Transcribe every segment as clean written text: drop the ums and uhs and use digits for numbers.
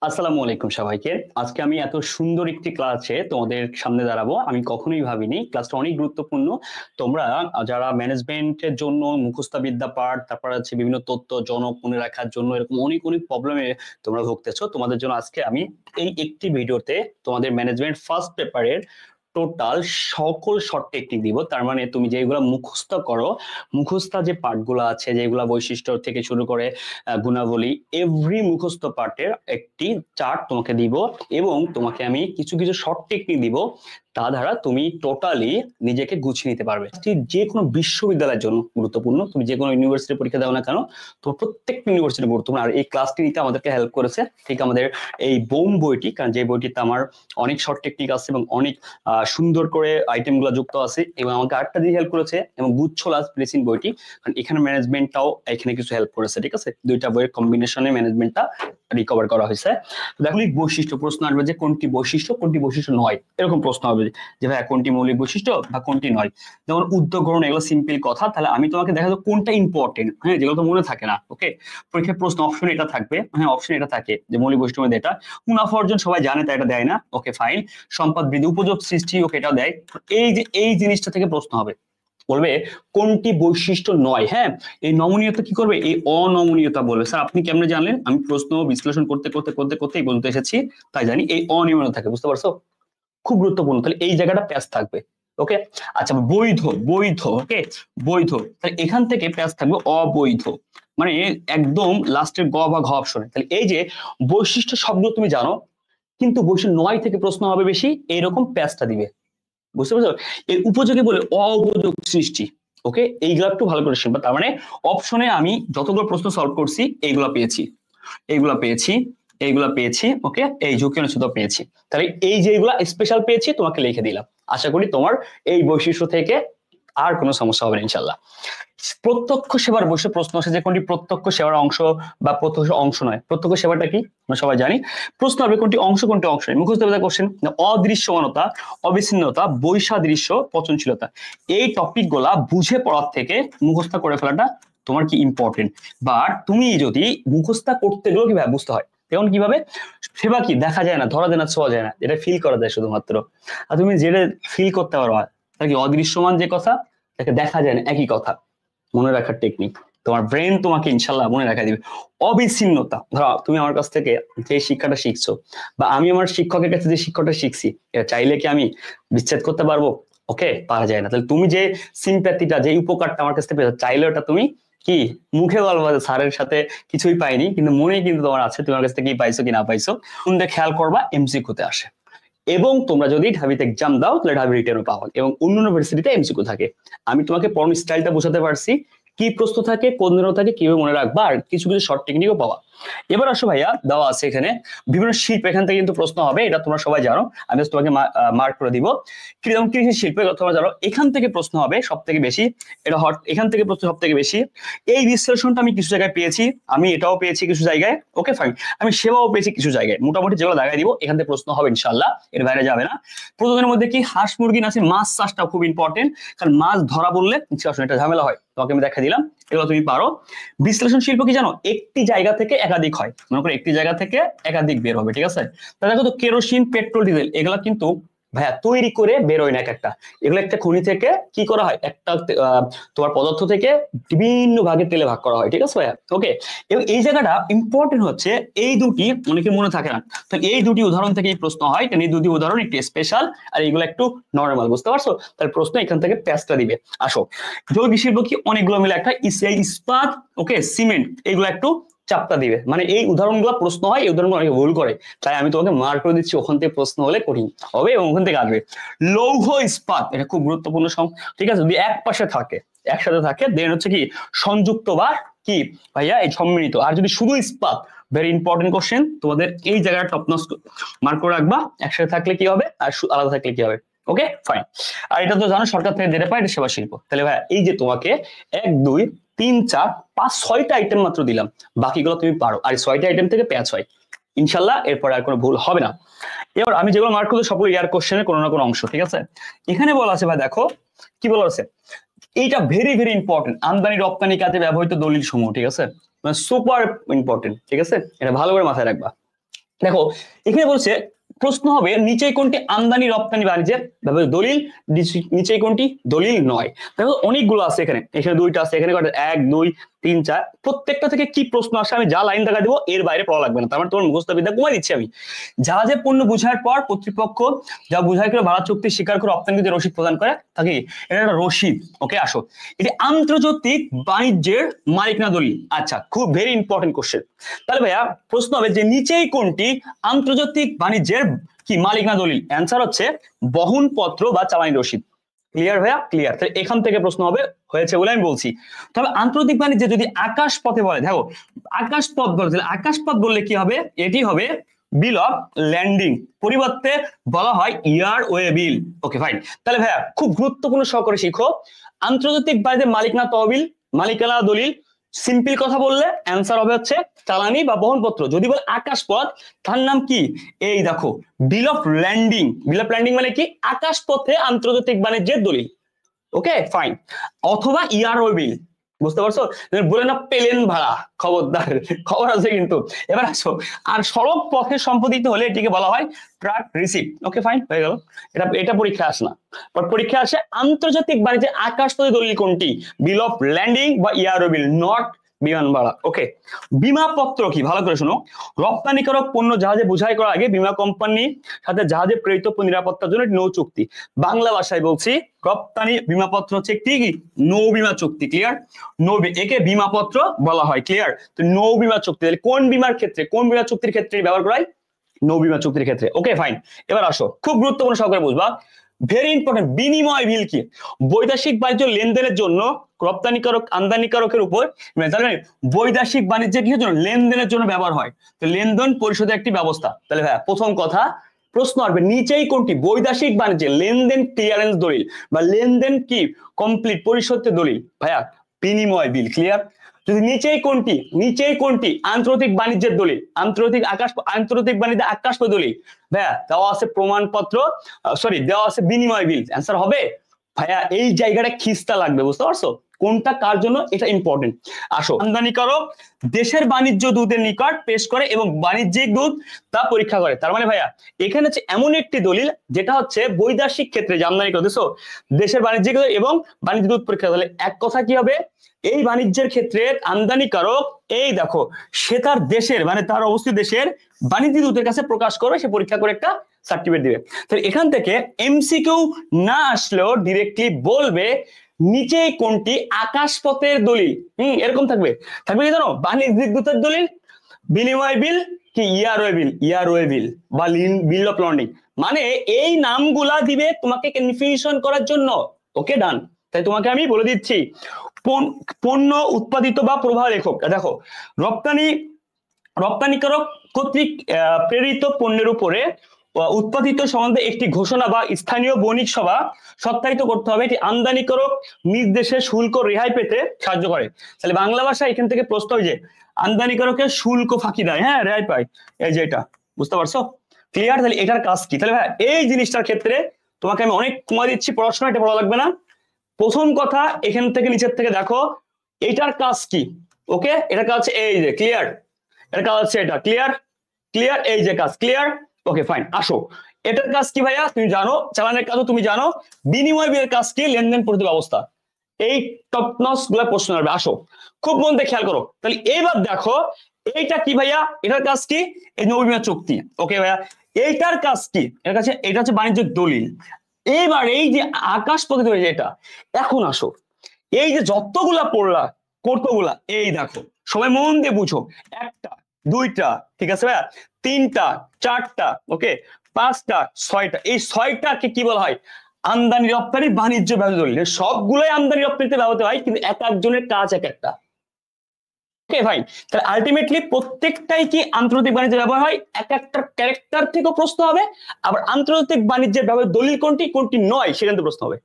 আসসালামু আলাইকুম সবাইকে। আজকে আমি এত সুন্দর একটি ক্লাসে তোমাদের সামনে দাঁড়াবো আমি কখনোই ভাবিনি। ক্লাসটা অনেক গুরুত্বপূর্ণ। তোমরা যারা ম্যানেজমেন্টের জন্য মুখস্থ বিদ্যা পাঠ, তারপর হচ্ছে বিভিন্ন তথ্য জনক মনে রাখার জন্য এরকম অনেক অনেক প্রবলেমে তোমরা ভুগতেছো, তোমাদের জন্য আজকে আমি এই একটি ভিডিওতে তোমাদের ম্যানেজমেন্ট ফার্স্ট পেপারের টোটাল সকল শর্ট টেকনিক দিব। তার মানে তুমি যেগুলো মুখস্থ করো, মুখস্থ যে পার্টগুলো আছে, যেগুলা বৈশিষ্ট্য থেকে শুরু করে গুণাবলী, এভরি মুখস্থ পার্টের একটি চার্ট তোমাকে দিব এবং তোমাকে আমি কিছু কিছু শর্ট টেকনিক দিব। তা দ্বারা তুমি টোটালি নিজেকে গুছিয়ে নিতে পারবে। যে কোনো বিশ্ববিদ্যালয়ের জন্য গুরুত্বপূর্ণ। তুমি যে কোনো ইউনিভার্সিটি পরীক্ষা দাও না কেন, তোমার প্রত্যেকটা ইউনিভার্সিটি গুরুত্বপূর্ণ। আর এই ক্লাসটি নিতে আমাদেরকে হেল্প করেছে ঠিক আমাদের এই বোম বইটি, কারণ যে বইটিতে আমার অনেক শর্ট টেকনিক আছে এবং অনেক সুন্দর করে আইটেম গুলো যুক্ত আছে। এবং আমাকে আরেকটা দিয়ে হেল্প করেছে এবং গুচ্ছ লাস্ট প্লেসিং বইটি, কারণ এখানে ম্যানেজমেন্টটাও এখানে কিছু হেল্প করেছে। ঠিক আছে, দুইটা বইয়ের কম্বিনেশনে ম্যানেজমেন্টটা রিকভার করা হয়েছে। দেখো বৈশিষ্ট্য প্রশ্ন আসবে যে কোনটি বৈশিষ্ট্য কোনটি বৈশিষ্ট্য নয়, এরকম প্রশ্ন হবে যে ভাই কোনটি মৌলিক বৈশিষ্ট্য বা কোনটি নয়। যেমন উদ্যোগ গ্রহণ, এগুলো সিম্পল কথা। তাহলে আমি তোমাকে দেখাবো কোনটা ইম্পর্টেন্ট, হ্যাঁ, যেগুলো তো মনে থাকে না। ওকে, পরীক্ষার প্রশ্ন অপশন এটা থাকবে, হ্যাঁ অপশন এটা থাকে যে মৌলিক বৈশিষ্ট্য মধ্যে এটা। মুনাফা অর্জন সবাই জানে তাই এটা দেয় না, ওকে ফাইন। সম্পদ বৃদ্ধি, উপযোগ সৃষ্টি, ওকে এটাও দেয়। এই যে এই জিনিসটা থেকে প্রশ্ন হবে, বলবে কোনটি বৈশিষ্ট্য নয়। হ্যাঁ, এই নমনীয়তা কি করবে, এই অনমনীয়তা বলবে। স্যার আপনি কেমনে জানলেন? আমি প্রশ্ন বিশ্লেষণ করতে করতে করতে করতে এই পর্যন্ত এসেছি, তাই জানি এই অনিয়মতা থাকে। বুঝতে পারছো? খুব গুরুত্বপূর্ণ। তাহলে এই জায়গাটা প্যাচ থাকবে। ওকে, আচ্ছা বৈধ, বৈধ, ওকে বৈধ। তাহলে এখান থেকে প্যাচ থাকবে অবৈধ, মানে একদম লাস্টের গ বা ঘ অপশনে। তাহলে এই যে বৈশিষ্ট্য শব্দ তুমি জানো, কিন্তু বৈশিষ্ট্য নয় থেকে প্রশ্ন হবে বেশি, এইরকম প্যাচটা দিবে। বুঝতে পারছো? এর উপযোগী বলে অউপযোগ সৃষ্টি। ওকে, এইগুলো একটু ভালো করে শুনবা। তার মানে অপশনে আমি যতগুলো প্রশ্ন সলভ করছি এইগুলো পেয়েছি, এইগুলা পেয়েছি, এইগুলা পেয়েছি, ওকে এই ঝুঁকি অনুচ্ছেদ পেয়েছি। তাহলে এই যে এইগুলা স্পেশাল পেয়েছি তোমাকে লিখে দিলাম। আশা করি তোমার এই বৈশিষ্ট্য থেকে আর কোনো সমস্যা হবে না ইনশাল্লাহ। প্রত্যক্ষ সেবার বসে প্রশ্ন আসে যে কোনটি প্রত্যক্ষ সেবার অংশ বা প্রত্যক্ষ অংশ নয়। প্রত্যক্ষ সেবাটা কি আমরা সবাই জানি। প্রশ্ন হবে কোনটি অংশ কোনটি অংশ নয়। মুখস্থ কোশ্চেন, অদৃশ্যমানতা, অবিচ্ছিন্নতা, বৈসাদৃশ্য, পচনশীলতা। এই টপিক গুলা বুঝে পড়ার থেকে মুখস্থ করে ফেলাটা তোমার কি ইম্পর্টেন্ট। বাট তুমি যদি মুখস্থ করতে গেলেও কিভাবে বুঝতে হয়, যেমন কিভাবে সেবা কি দেখা যায় না, ধরা যায় না, ছোঁয়া যায় না, এটা ফিল করা যায় শুধুমাত্র। আর তুমি যেটা ফিল করতে পারো তা কি অদৃশ্যমান যে কথা, তাকে দেখা যায় না, একই কথা। মনে রাখার টেকনিক, তোমার ব্রেন তোমাকে ইনশাল্লাহ মনে রাখা দিবে। অবিচ্ছিন্নতা, ধরো তুমি আমার কাছ থেকে যে শিক্ষাটা শিখছো বা আমি আমার শিক্ষকের কাছে যে শিক্ষাটা শিখছি, এটা চাইলে কি আমি বিচ্ছেদ করতে পারবো? ওকে, পারা যায় না। তাহলে তুমি যে সিম্প্যাথিটা, যে উপকারটা আমার কাছ থেকে পেয়েছো, চাইলে ওটা তুমি কি মুখে বলবো যে স্যারের সাথে কিছুই পাইনি, কিন্তু মনে কিন্তু তোমার আছে, তোমার কাছ থেকে কি পাইছো কি না পাইছো। তুমি খেয়াল করবা এমসিকিউতে আসে। এবং তোমরা যদি ঢাবিতে এক্সাম দাও তাহলে ঢাবি রিটেনও পাওয়া, এবং অন্য ইউনিভার্সিটিতে এমসিকিউ থাকে। আমি তোমাকে পড়ানোর স্টাইলটা বোঝাতে পারছি, কি প্রশ্ন থাকে, কোন দিনও থাকে, কিভাবে মনে রাখবা, আর কিছু কিছু শর্ট টেকনিকও পাওয়া। এবার আসো ভাইয়া, দেওয়া আছে এখানে বিভিন্ন শিল্প, এখান থেকে কিন্তু প্রশ্ন হবে, এটা তোমরা সবাই জানো, আমি তোমাকে মার্ক করে দিব। যেমন কৃষি শিল্পের কথা তোমরা জানো, এখান থেকে প্রশ্ন হবে সব থেকে বেশি। এটা হট, এখান থেকে প্রশ্ন সব থেকে বেশি। এই বিশ্লেষণটা আমি কিছু জায়গায় পেয়েছি, আমি এটাও পেয়েছি কিছু জায়গায়, ওকে ফাইন। আমি সেবাও পেয়েছি কিছু জায়গায়। মোটামুটি যেগুলো দেখাই দিব এখান থেকে প্রশ্ন হবে ইনশাল্লাহ, এর বাইরে যাবে না। প্রথমের মধ্যে কি হাঁস মুরগি আছে, মাছ চাষটা খুব ইম্পর্টেন্ট, কারণ মাছ ধরা বললে এটা ঝামেলা হয়, তোমাকে আমি দেখা দিলাম, এগুলো তুমি পারো। বিশ্লেষণ শিল্প কি জানো, একটি জায়গা থেকে একাধিক হয়, মনে করো একটি জায়গা থেকে একাধিক বের হবে। ঠিক আছে, তা দেখো তো কেরোসিন, পেট্রোল, ডিজেল, এগুলা কিন্তু ভাইয়া তৈরি করে বেরোয় না এক একটা, এগুলো একটা খনি থেকে কি করা হয়, একটা তোমার পদার্থ থেকে বিভিন্ন ভাগে তেলে ভাগ করা হয়। ঠিক আছে ভাইয়া, ওকে। এবং এই জায়গাটা ইম্পর্টেন্ট হচ্ছে এই দুটি অনেকে মনে থাকে না, তো এই দুটি উদাহরণ থেকে প্রশ্ন হয়, কারণ এই দুটি উদাহরণ একটু স্পেশাল আর এইগুলো একটু নর্মাল। বুঝতে পারছো? তাহলে প্রশ্ন এখান থেকে প্যাচটা দিবে। আসো, জৈব শিল্প কি অনেকগুলো মিলে একটা, ইস্পাত, ওকে সিমেন্ট, এগুলো একটু চাপটা দিবে। মানে এই উদাহরণগুলো প্রশ্ন হয়, এই উদাহরণগুলো অনেকে ভুল করে, তাই আমি তোমাকে মার্ক করে দিচ্ছি, ওখান থেকে প্রশ্ন হলে কঠিন হবে এবং ওখান থেকে আসবে। লৌহ ইস্পাত, এটা খুব গুরুত্বপূর্ণ। ঠিক আছে, যদি এক পাশে থাকে, একসাথে থাকে, দেন হচ্ছে কি সংযুক্ত বা কি ভাইয়া এই সম্মিলিত। আর যদি শুধু ইস্পাত, ভেরি ইম্পর্টেন্ট কোশ্চেন, তোমাদের এই জায়গাটা টপ নচ মার্ক করে রাখবা। একসাথে থাকলে কি হবে আর আলাদা থাকলে কি হবে। Okay fine. আর এটা তো জানো সরকার থেকে যেটা পায়, এটা সেবা শিল্প। তাহলে ভাইয়া এই যে তোমাকে 1 2 3 4 5 6টা আইটেম মাত্র দিলাম, বাকিগুলো তুমি পারো, আর 6টা আইটেম থেকে প্যাচ হয় ইনশাল্লাহ, এরপরে আর কোনো ভুল হবে না। এবার আমি যেগুলো মার্ক করবো সবগুলো ইয়ার কোশ্চেনের কোনো না কোনো অংশ। ঠিক আছে, এখানে বলা আছে ভাই, দেখো কি বলা আছে, এইটা ভেরি ভেরি ইম্পর্টেন্ট, আমদানি রপ্তানি কাজে ব্যবহৃত দলিল সমূহ। ঠিক আছে, মানে সুপার ইম্পর্টেন্ট। ঠিক আছে, এটা ভালো করে মাথায় রাখবা। দেখো এখানে বলছে প্রশ্ন হবে নিচে কোনটি আমদানি রপ্তানি বাণিজ্যের দলিল, নিচে কোনটি দলিল নয়। দেখো অনেকগুলো আছে, এখানে এখানে দুইটা আছে, এখানে 1 2 3 4, প্রত্যেকটা থেকে কি প্রশ্ন আসে আমি যা লাইন দেখা দেবো এর বাইরে পড়া লাগবে না, তার মানে তোমার মুখস্থ বিদ্যা কমাই দিচ্ছি আমি। জাহাজে পণ্য বুঝার পর কর্তৃপক্ষ যা বুঝাই করে ভাড়া চুক্তি স্বীকার করে রপ্তানিতে রসিদ প্রদান করে তাকে এটা একটা রসিদ। ওকে আসো, এটি আন্তর্জাতিক বাণিজ্যের মালিকানা দলিল। আচ্ছা, খুব ভেরি ইম্পর্টেন্ট কোশ্চেন। তাহলে ভাইয়া প্রশ্ন হবে যে নিচেই কোনটি আন্তর্জাতিক বাণিজ্যের কি মালিকানা দলিল? অ্যান্সার হচ্ছে বহনপত্র বা চালানি রসিদ। ক্লিয়ার ভাইয়া? ক্লিয়ার। তাহলে এখান থেকে প্রশ্ন হবে, হয়েছে বলে আমি বলছি। তবে আন্তর্জাতিক বাণিজ্যে যদি আকাশ পথে বলে, দেখো আকাশ পথ বলে, আকাশ পথ বললে কি হবে? এটি হবে বিল অফ ল্যান্ডিং, পরিবর্তে বলা হয় এয়ারওয়ে বিল। Okay fine. তাহলে ভাইয়া খুব গুরুত্বপূর্ণ সহকারে শিখো, আন্তর্জাতিক বাণিজ্যের মালিকানা তহবিল, মালিকানা দলিল, সিম্পল কথা বললে অ্যান্সার হবে হচ্ছে চালানি বা বহনপত্র। যদি বলে আকাশপথ, তার নাম কি? এই দেখো বিল of landing. Bill of landing মানে কি? আকাশপথে আন্তর্জাতিক বাণিজ্যের দলিল। Okay fine. অথবা ইয়ারওয়ে বিল, বুঝতে পারছো? বলে না প্লেন ভাড়া, খবরদার, খবর আছে কিন্তু। এবার আসো, আর সড়ক পথে সম্পাদিত হলে এটিকে বলা হয় ট্রাক রিসিপ্ট। ওকে ফাইন, হয়ে গেল। এটা পরীক্ষা আসে না, পরীক্ষা আসে আন্তর্জাতিক বাণিজ্যে আকাশপথে দলিল কোনটি? বিল অফ ল্যান্ডিং বা ইয়ারওয়ে বিল, নট বিমান ভাড়া। ওকে, বিমাপত্র কি? ভালো করে শোনো, রপ্তানিকারক পণ্য জাহাজে বোঝাই করার আগে বীমা কোম্পানির সাথে জাহাজে প্রেরিত নিরাপত্তার জন্য নৌ চুক্তি। বাংলা ভাষায় বলছি, রপ্তানি বিমাপত্র হচ্ছে কি? নৌ বিমা চুক্তি। ক্লিয়ার? নৌ, একে বিমাপত্র বলা হয়। ক্লিয়ার? তো নৌ বিমা চুক্তি কোন বিমার ক্ষেত্রে, কোন বিমা চুক্তির ক্ষেত্রে ব্যবহার করা হয়? নৌ বিমা চুক্তির ক্ষেত্রে। Okay fine. এবার আসো, খুব গুরুত্বপূর্ণ সহকারে বুঝবা, ভেরি ইম্পর্টেন্ট। বিনিময় বিল কি? বৈদেশিক বাণিজ্য লেনদেনের জন্য রপ্তানিকারক আমদানিকারকের উপর বৈদেশিক বাণিজ্যের কি জন্য? লেনদেনের জন্য ব্যবহার হয়। তো লেনদেন পরিশোধের একটি ব্যবস্থা। তাহলে ভাইয়া প্রথম কথা প্রশ্ন আসবে নিচেই কোনটি বৈদেশিক বাণিজ্যে লেনদেন ক্লিয়ারেন্স দলিল বা লেনদেন কি কমপ্লিট পরিশোধের দলিল? ভাইয়া বিনিময় বিল। ক্লিয়ার? যদি নিচেই কোনটি আন্তর্জাতিক বাণিজ্যের দলিল, আন্তর্জাতিক বাণিজ্য আকাশপথ দলিল? ভাইয়া দেওয়া আছে প্রমাণপত্র, দেওয়া আছে বিনিময় বিল। অ্যান্সার হবে ভাইয়া এই জায়গাটা খিস্তা লাগবে, বুঝতে পারছো? কোনটা কার জন্য, এটা ইম্পর্টেন্ট। আসো, আমদানিকারক দেশের বাণিজ্য দূতের নিকট পেশ করে এবং বাণিজ্যিক দূত তা পরীক্ষা করে। তার মানে ভাইয়া এখানে হচ্ছে এমন একটি দলিল যেটা হচ্ছে বৈদেশিক ক্ষেত্রে যে আমদানি করে দিছো, দেশের বাণিজ্যিক এবং বাণিজ্য দূত পরীক্ষা। তাহলে এক কথা কি হবে? এই বাণিজ্যের ক্ষেত্রে আমদানিকারক এই দেখো সে তার দেশের মানে তার অবস্থিত দেশের বাণিজ্য দূতের কাছে প্রকাশ করবে, সে পরীক্ষা করে একটা সার্টিফিকেট দিবে। তাহলে এখান থেকে এমসিকিউ না আসলেও ডিরেক্টলি বলবে নিচে কোনটি আকাশপথের দলিল। এরকম থাকবে কি জানো? বাণিজ্যিক দূতের দলিল, বিনিময় বিল কি ইয়ারওয়ে বিল, বা বিল অফ ল্যান্ডিং। মানে এই নামগুলা দিবে তোমাকে কনফিউশন করার জন্য। ওকে ডান। তাই তোমাকে আমি বলে দিচ্ছি, পণ্য উৎপাদিত বা প্রবাহ লেখক। দেখো রপ্তানিকারক কর্তৃক প্রেরিত পণ্যের উপরে উৎপাদিত সম্বন্ধে একটি ঘোষণা বা স্থানীয় বণিক সভা সত্যায়িত করতে হবে। এটি আমদানিকারক নিজ দেশে শুল্ক রেহাই পেতে সাহায্য করে। তাহলে বাংলা ভাষা এখান থেকে প্রশ্ন হয় যে আমদানিকারকের শুল্ক ফাঁকি দেয়, হ্যাঁ রেহাই পায়, এই যে এটা, বুঝতে পারছো? ক্লিয়ার? তাহলে এটার কাজ কি? তাহলে ভাই এই জিনিসটার ক্ষেত্রে তোমাকে আমি অনেক কমা দিচ্ছি, পড়াশোনা এটা পড়া লাগবে না। প্রথম কথা এখান থেকে নিচের থেকে দেখো এটার কাজ কি। ওকে, এটার কাজ এই যে ক্লিয়ার, এটার কাজ হচ্ছে এটা। ক্লিয়ার? এই যে কাজ। ক্লিয়ার? Okay fine. আসো, এটার কাজ কি ভাইয়া? তুমি জানো, চালানের কাজও তুমি জানো। বিনিময় বিলের কাজ কি? লেনদেন পরিশোধ ব্যবস্থা। এই টপ নচ গুলা প্রশ্ন আসবে। আসো, খুব মন দিয়ে খেয়াল করো। তাহলে এবার দেখো এইটা কি ভাইয়া? এটার কাজ কি? এই নৌ বিমা চুক্তি। ওকে ভাইয়া, এইটার কাজ কি? এর কাছে এটা হচ্ছে বাণিজ্যিক দলিল। এইবার এই যে আকাশ পথে হয়ে যায় এটা। এখন আসো, এই যে যতগুলা পড়লা কতগুলা, এই দেখো সবাই মন দিয়ে বুঝো, একটা দুইটা, ঠিক আছে ভাইয়া, তিনটা চারটা, ওকে পাঁচটা ছয়টা, এই ছয়টাকে কি বলা হয়? আমদানি রপ্তানি বাণিজ্য ব্যবস্থা দলিল। সবগুলোই আমদানি রপ্তানিতে ব্যবহৃত হয়, কিন্তু এক একজনের কাজ এক একটা। ওকে ভাই, তাহলে আলটিমেটলি প্রত্যেকটাই কি আন্তর্জাতিক বাণিজ্যে ব্যবহার হয়। এক একটা ক্যারেক্টার থেকেও প্রশ্ন হবে, আবার আন্তর্জাতিক বাণিজ্যের ব্যবহার দলিল কোনটি কোনটি নয় সেখান থেকে প্রশ্ন হবে।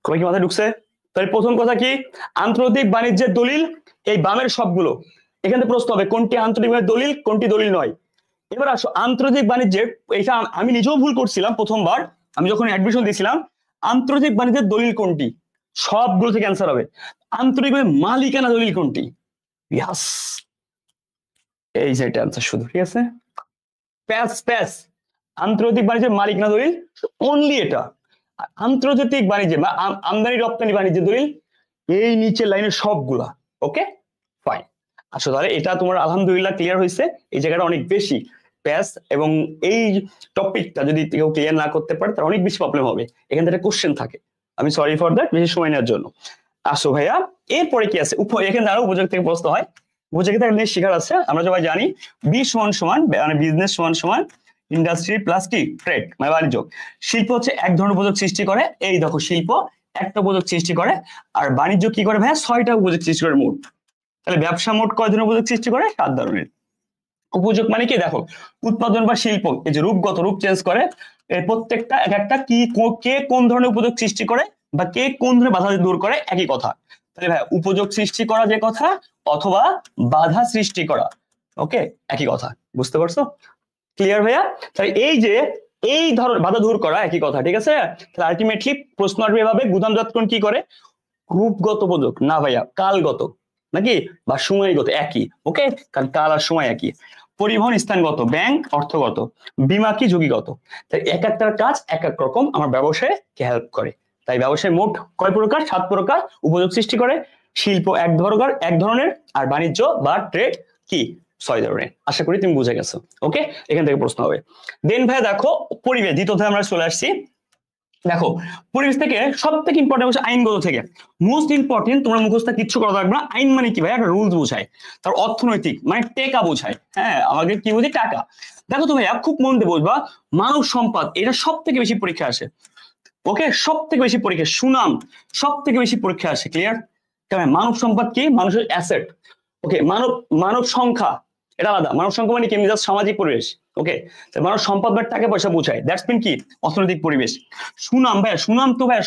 সবাই কি মাথায় ঢুকছে? তাহলে প্রথম কথা কি? আন্তর্জাতিক বাণিজ্যের দলিল এই বামের সবগুলো, এখান থেকে প্রশ্ন হবে কোনটি আন্তর্জাতিক দলিল কোনটি দলিল নয়। এবার আসো আন্তর্জাতিক বাণিজ্যের, এটা আমি নিজেও ভুল করছিলাম প্রথমবার, আমি যখন অ্যাডমিশন দিয়েছিলাম, আন্তর্জাতিক বাণিজ্যের দলিল কোনটি, সবগুলো থেকে অ্যান্সার হবে। আন্তর্জাতিক মালিকানা দলিল কোনটি? ইয়াস, এই যে এটা আনসার শুধু, ঠিক আছে। প্যাস প্যাস, আন্তর্জাতিক বাণিজ্যের মালিক না দলিল, অনলি এটা। আন্তর্জাতিক বাণিজ্য বা আমদানি রপ্তানি বাণিজ্য দলিল এই নিচের লাইনের সবগুলা। Okay fine. আসলে তাহলে এটা তোমার আলহামদুলিল্লাহ ক্লিয়ার হয়েছে, এই জায়গাটা অনেক বেশি প্যাস, এবং এই টপিকটা যদি কেউ ক্লিয়ার না করতে পারে তার অনেক বেশি প্রবলেম হবে, এখান থেকে কোশ্চেন থাকে। আমি সরি ফর দ্যাট, বেশি সময় নেওয়ার জন্য। আসো ভাইয়া, এরপরে কি আছে? এখানে আরো উপযোগ থেকে প্রশ্ন হয়, উপযোগ থেকে শিকার আছে। আমরা সবাই জানি বি সমান সমান মানে বিজনেস সমান সমান ইন্ডাস্ট্রি প্লাস কি ট্রেড মানে বাণিজ্য। শিল্প হচ্ছে এক ধরনের উপযোগ সৃষ্টি করে, এই দেখো শিল্প একটা উপযোগ সৃষ্টি করে, আর বাণিজ্য কি করে ভাইয়া? 6টা উপযোগ সৃষ্টি করে মোট। তাহলে ব্যবসা মোট কয় ধরনের উপযোগ সৃষ্টি করে? 7 ধরনের। উপযোগ মানে কি দেখো, উৎপাদন বা শিল্প এই যে রূপগত রূপ চেঞ্জ করে, এই প্রত্যেকটা এক একটা কি কে কোন ধরনের উপযোগ সৃষ্টি করে বা কে কোন ধরনের বাধা দূর করে, একই কথা। তাহলে ভাই উপযোগ সৃষ্টি করা যে কথা অথবা বাধা সৃষ্টি করা, ওকে একই কথা, বুঝতে পারছো? ক্লিয়ার ভাইয়া? তাহলে এই যে এই ধর বাধা দূর করা একই কথা, ঠিক আছে। তাহলে আলটিমেটলি প্রশ্ন আসবে এভাবে, গুদামজাতকরণ কি করে? রূপগত উপযোগ না ভাইয়া, কালগত নাকি বা সময়গত, একই। ওকে, কারণ কাল আর সময় একই। পরিবহন স্থানগত, ব্যাংক অর্থগত, বীমা কি ঝুঁকিগত। তাই এক একটার কাজ এক এক রকম আমার ব্যবসায় হেল্প করে। তাই ব্যবসায় মোট কয় প্রকার? 7 প্রকার উপযোগ সৃষ্টি করে। শিল্প এক ধরনের, আর বাণিজ্য বা ট্রেড কি 6 ধরনের। আশা করি তুমি বুঝে গেছো। ওকে, এখান থেকে প্রশ্ন হবে। দেন ভাই দেখো পরিবেশ, দ্বিতীয়তে আমরা চলে আসছি। দেখো পরিবেশ থেকে সব থেকে ইম্পর্টেন্ট হচ্ছে আইনগত থেকে মোস্ট ইম্পর্টেন্ট, তোমরা মুখস্থ কিচ্ছু করা লাগবে না। আইন মানে কি ভাই? একটা রুলস বোঝায়। তার অর্থনৈতিক মানে টেকা বোঝায়। হ্যাঁ, আমাদের কি বুঝি? টাকা। দেখো তো ভাইয়া খুব মন দিয়ে বুঝবা, মানব সম্পদ এটা সব থেকে বেশি পরীক্ষা আসে। ওকে, সব থেকে বেশি পরীক্ষা, সুনাম সব থেকে বেশি পরীক্ষা আসে। ক্লিয়ার? কেন? মানব সম্পদ কি? মানুষের অ্যাসেট। ওকে, মানব মানব সংখ্যা এটা আলাদা। মানব সংখ্যা মানে কি? জাস্ট সামাজিক পরিবেশ। ওকে, মানব সম্পদ বা টাকা পয়সা বোঝায়, দ্যাটস মিন কি? অর্থনৈতিক পরিবেশ। সুনাম ভাইয়া, সুনাম তো ভাইয়া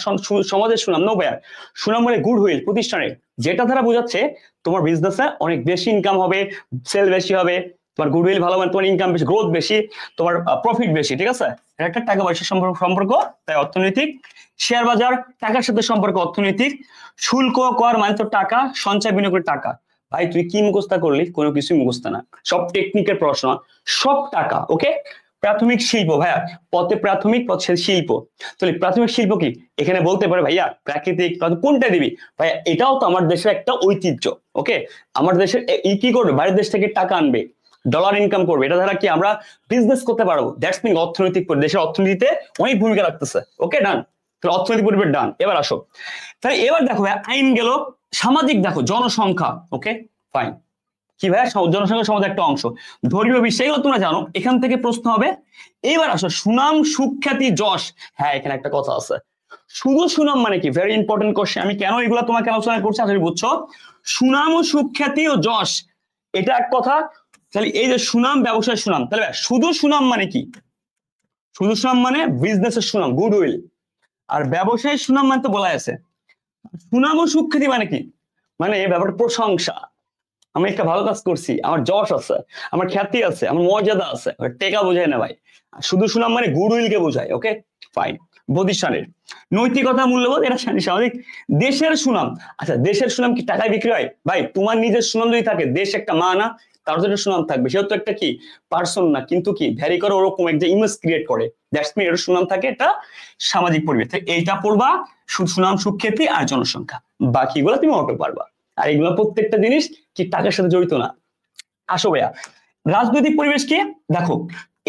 সমাজের সুনাম নো ভাইয়া। সুনাম মানে গুড উইল প্রতিষ্ঠানের, যেটা দ্বারা বোঝাচ্ছে তোমার বিজনেসে অনেক বেশি ইনকাম হবে, সেল বেশি হবে, তোমার গুডউইল ভালো মানে তোমার ইনকাম বেশি, গ্রোথ বেশি, তোমার প্রফিট বেশি, ঠিক আছে। এটা একটা টাকা পয়সার সম্পর্ক, তাই অর্থনৈতিক। শেয়ার বাজার টাকার সাথে সম্পর্ক, অর্থনৈতিক। শুল্ক কর মানে তো টাকা, সঞ্চয় বিনিয়োগের টাকা। ভাই তুই কি মুখস্থ করলি? কোনো কিছুই মুখস্থ না, সব টেকনিকের পড়াশোনা, সব টাকা। ওকে, প্রাথমিক শিল্প ভাইয়া, পথে প্রাথমিক পথে শিল্প। তাহলে প্রাথমিক শিল্প কি? এখানে বলতে পারে ভাইয়া প্রাকৃতিক, কোনটা দিবি ভাইয়া? এটাও তো আমার দেশের একটা ঐতিহ্য। ওকে, আমার দেশের কি করবে? বাইরের দেশ থেকে টাকা আনবে, ডলার ইনকাম করবে, এটা দ্বারা কি আমরা বিজনেস করতে পারবো। দ্যাটস মিন অর্থনৈতিক, দেশের অর্থনীতিতে অনেক ভূমিকা রাখতেছে। ওকে ডান, তাহলে অর্থনৈতিক পরিবেশ ডান। এবার আসো, তাহলে এবার দেখো ভাই আইন গেল। সামাজিক দেখো জনসংখ্যা। ওকে ফাইন, কি ভাই? জনসংখ্যা সমাজের একটা অংশ। ধর্মীয় বিশ্বাস এগুলো তোমরা জানো, এখান থেকে প্রশ্ন হবে। এবার আসো সুনাম সুখ্যাতি যশ। হ্যাঁ, এখানে একটা কথা আছে, শুধু সুনাম মানে কি? Very important question. আমি কেন এগুলো তোমাকে আলোচনা করছি আসলে বুঝছো। সুনাম ও সুখ্যাতি ও যশ এটা এক কথা। তাহলে এই যে সুনাম, ব্যবসায় সুনাম, তাহলে শুধু সুনাম মানে কি? শুধু সুনাম মানে বিজনেসের সুনাম, গুডউইল। আর ব্যবসায়ের সুনাম মানে তো বলা আছে। সুনাম ও সুখ্যাতি মানে কি? মানে ব্যাপারটা প্রশংসা, আমি একটা ভালো কাজ করছি, আমার যশ আছে, আমার খ্যাতি আছে, আমার মর্যাদা আছে, টেকা বোঝায় না ভাই। শুধু সুনাম মানে গুডউইল কে বোঝায়। Okay fine. প্রতিষ্ঠানের নৈতিকতা, মূল্যবোধ এটা স্বাভাবিক। দেশের সুনাম, আচ্ছা দেশের সুনাম কি টাকায় বিক্রি হয় ভাই? তোমার নিজের সুনাম যদি থাকে, দেশ একটা মা না, তার জন্য সুনাম থাকবে। সেও তো একটা কি পার্সন না, কিন্তু কি ভ্যারি করে ওরকম একটা ইমেজ ক্রিয়েট করে, দ্যাটস মিন এর সুনাম থাকে। এটা সামাজিক পরিবেশ। এইটা পড়বা, সুনাম সুখ্যাতি আর জনসংখ্যা, বাকিগুলো তুমি অটো পারবা। আর এগুলো প্রত্যেকটা জিনিস কি টাকার সাথে জড়িত না। আসো ভাইয়া রাজনৈতিক পরিবেশ কি? দেখো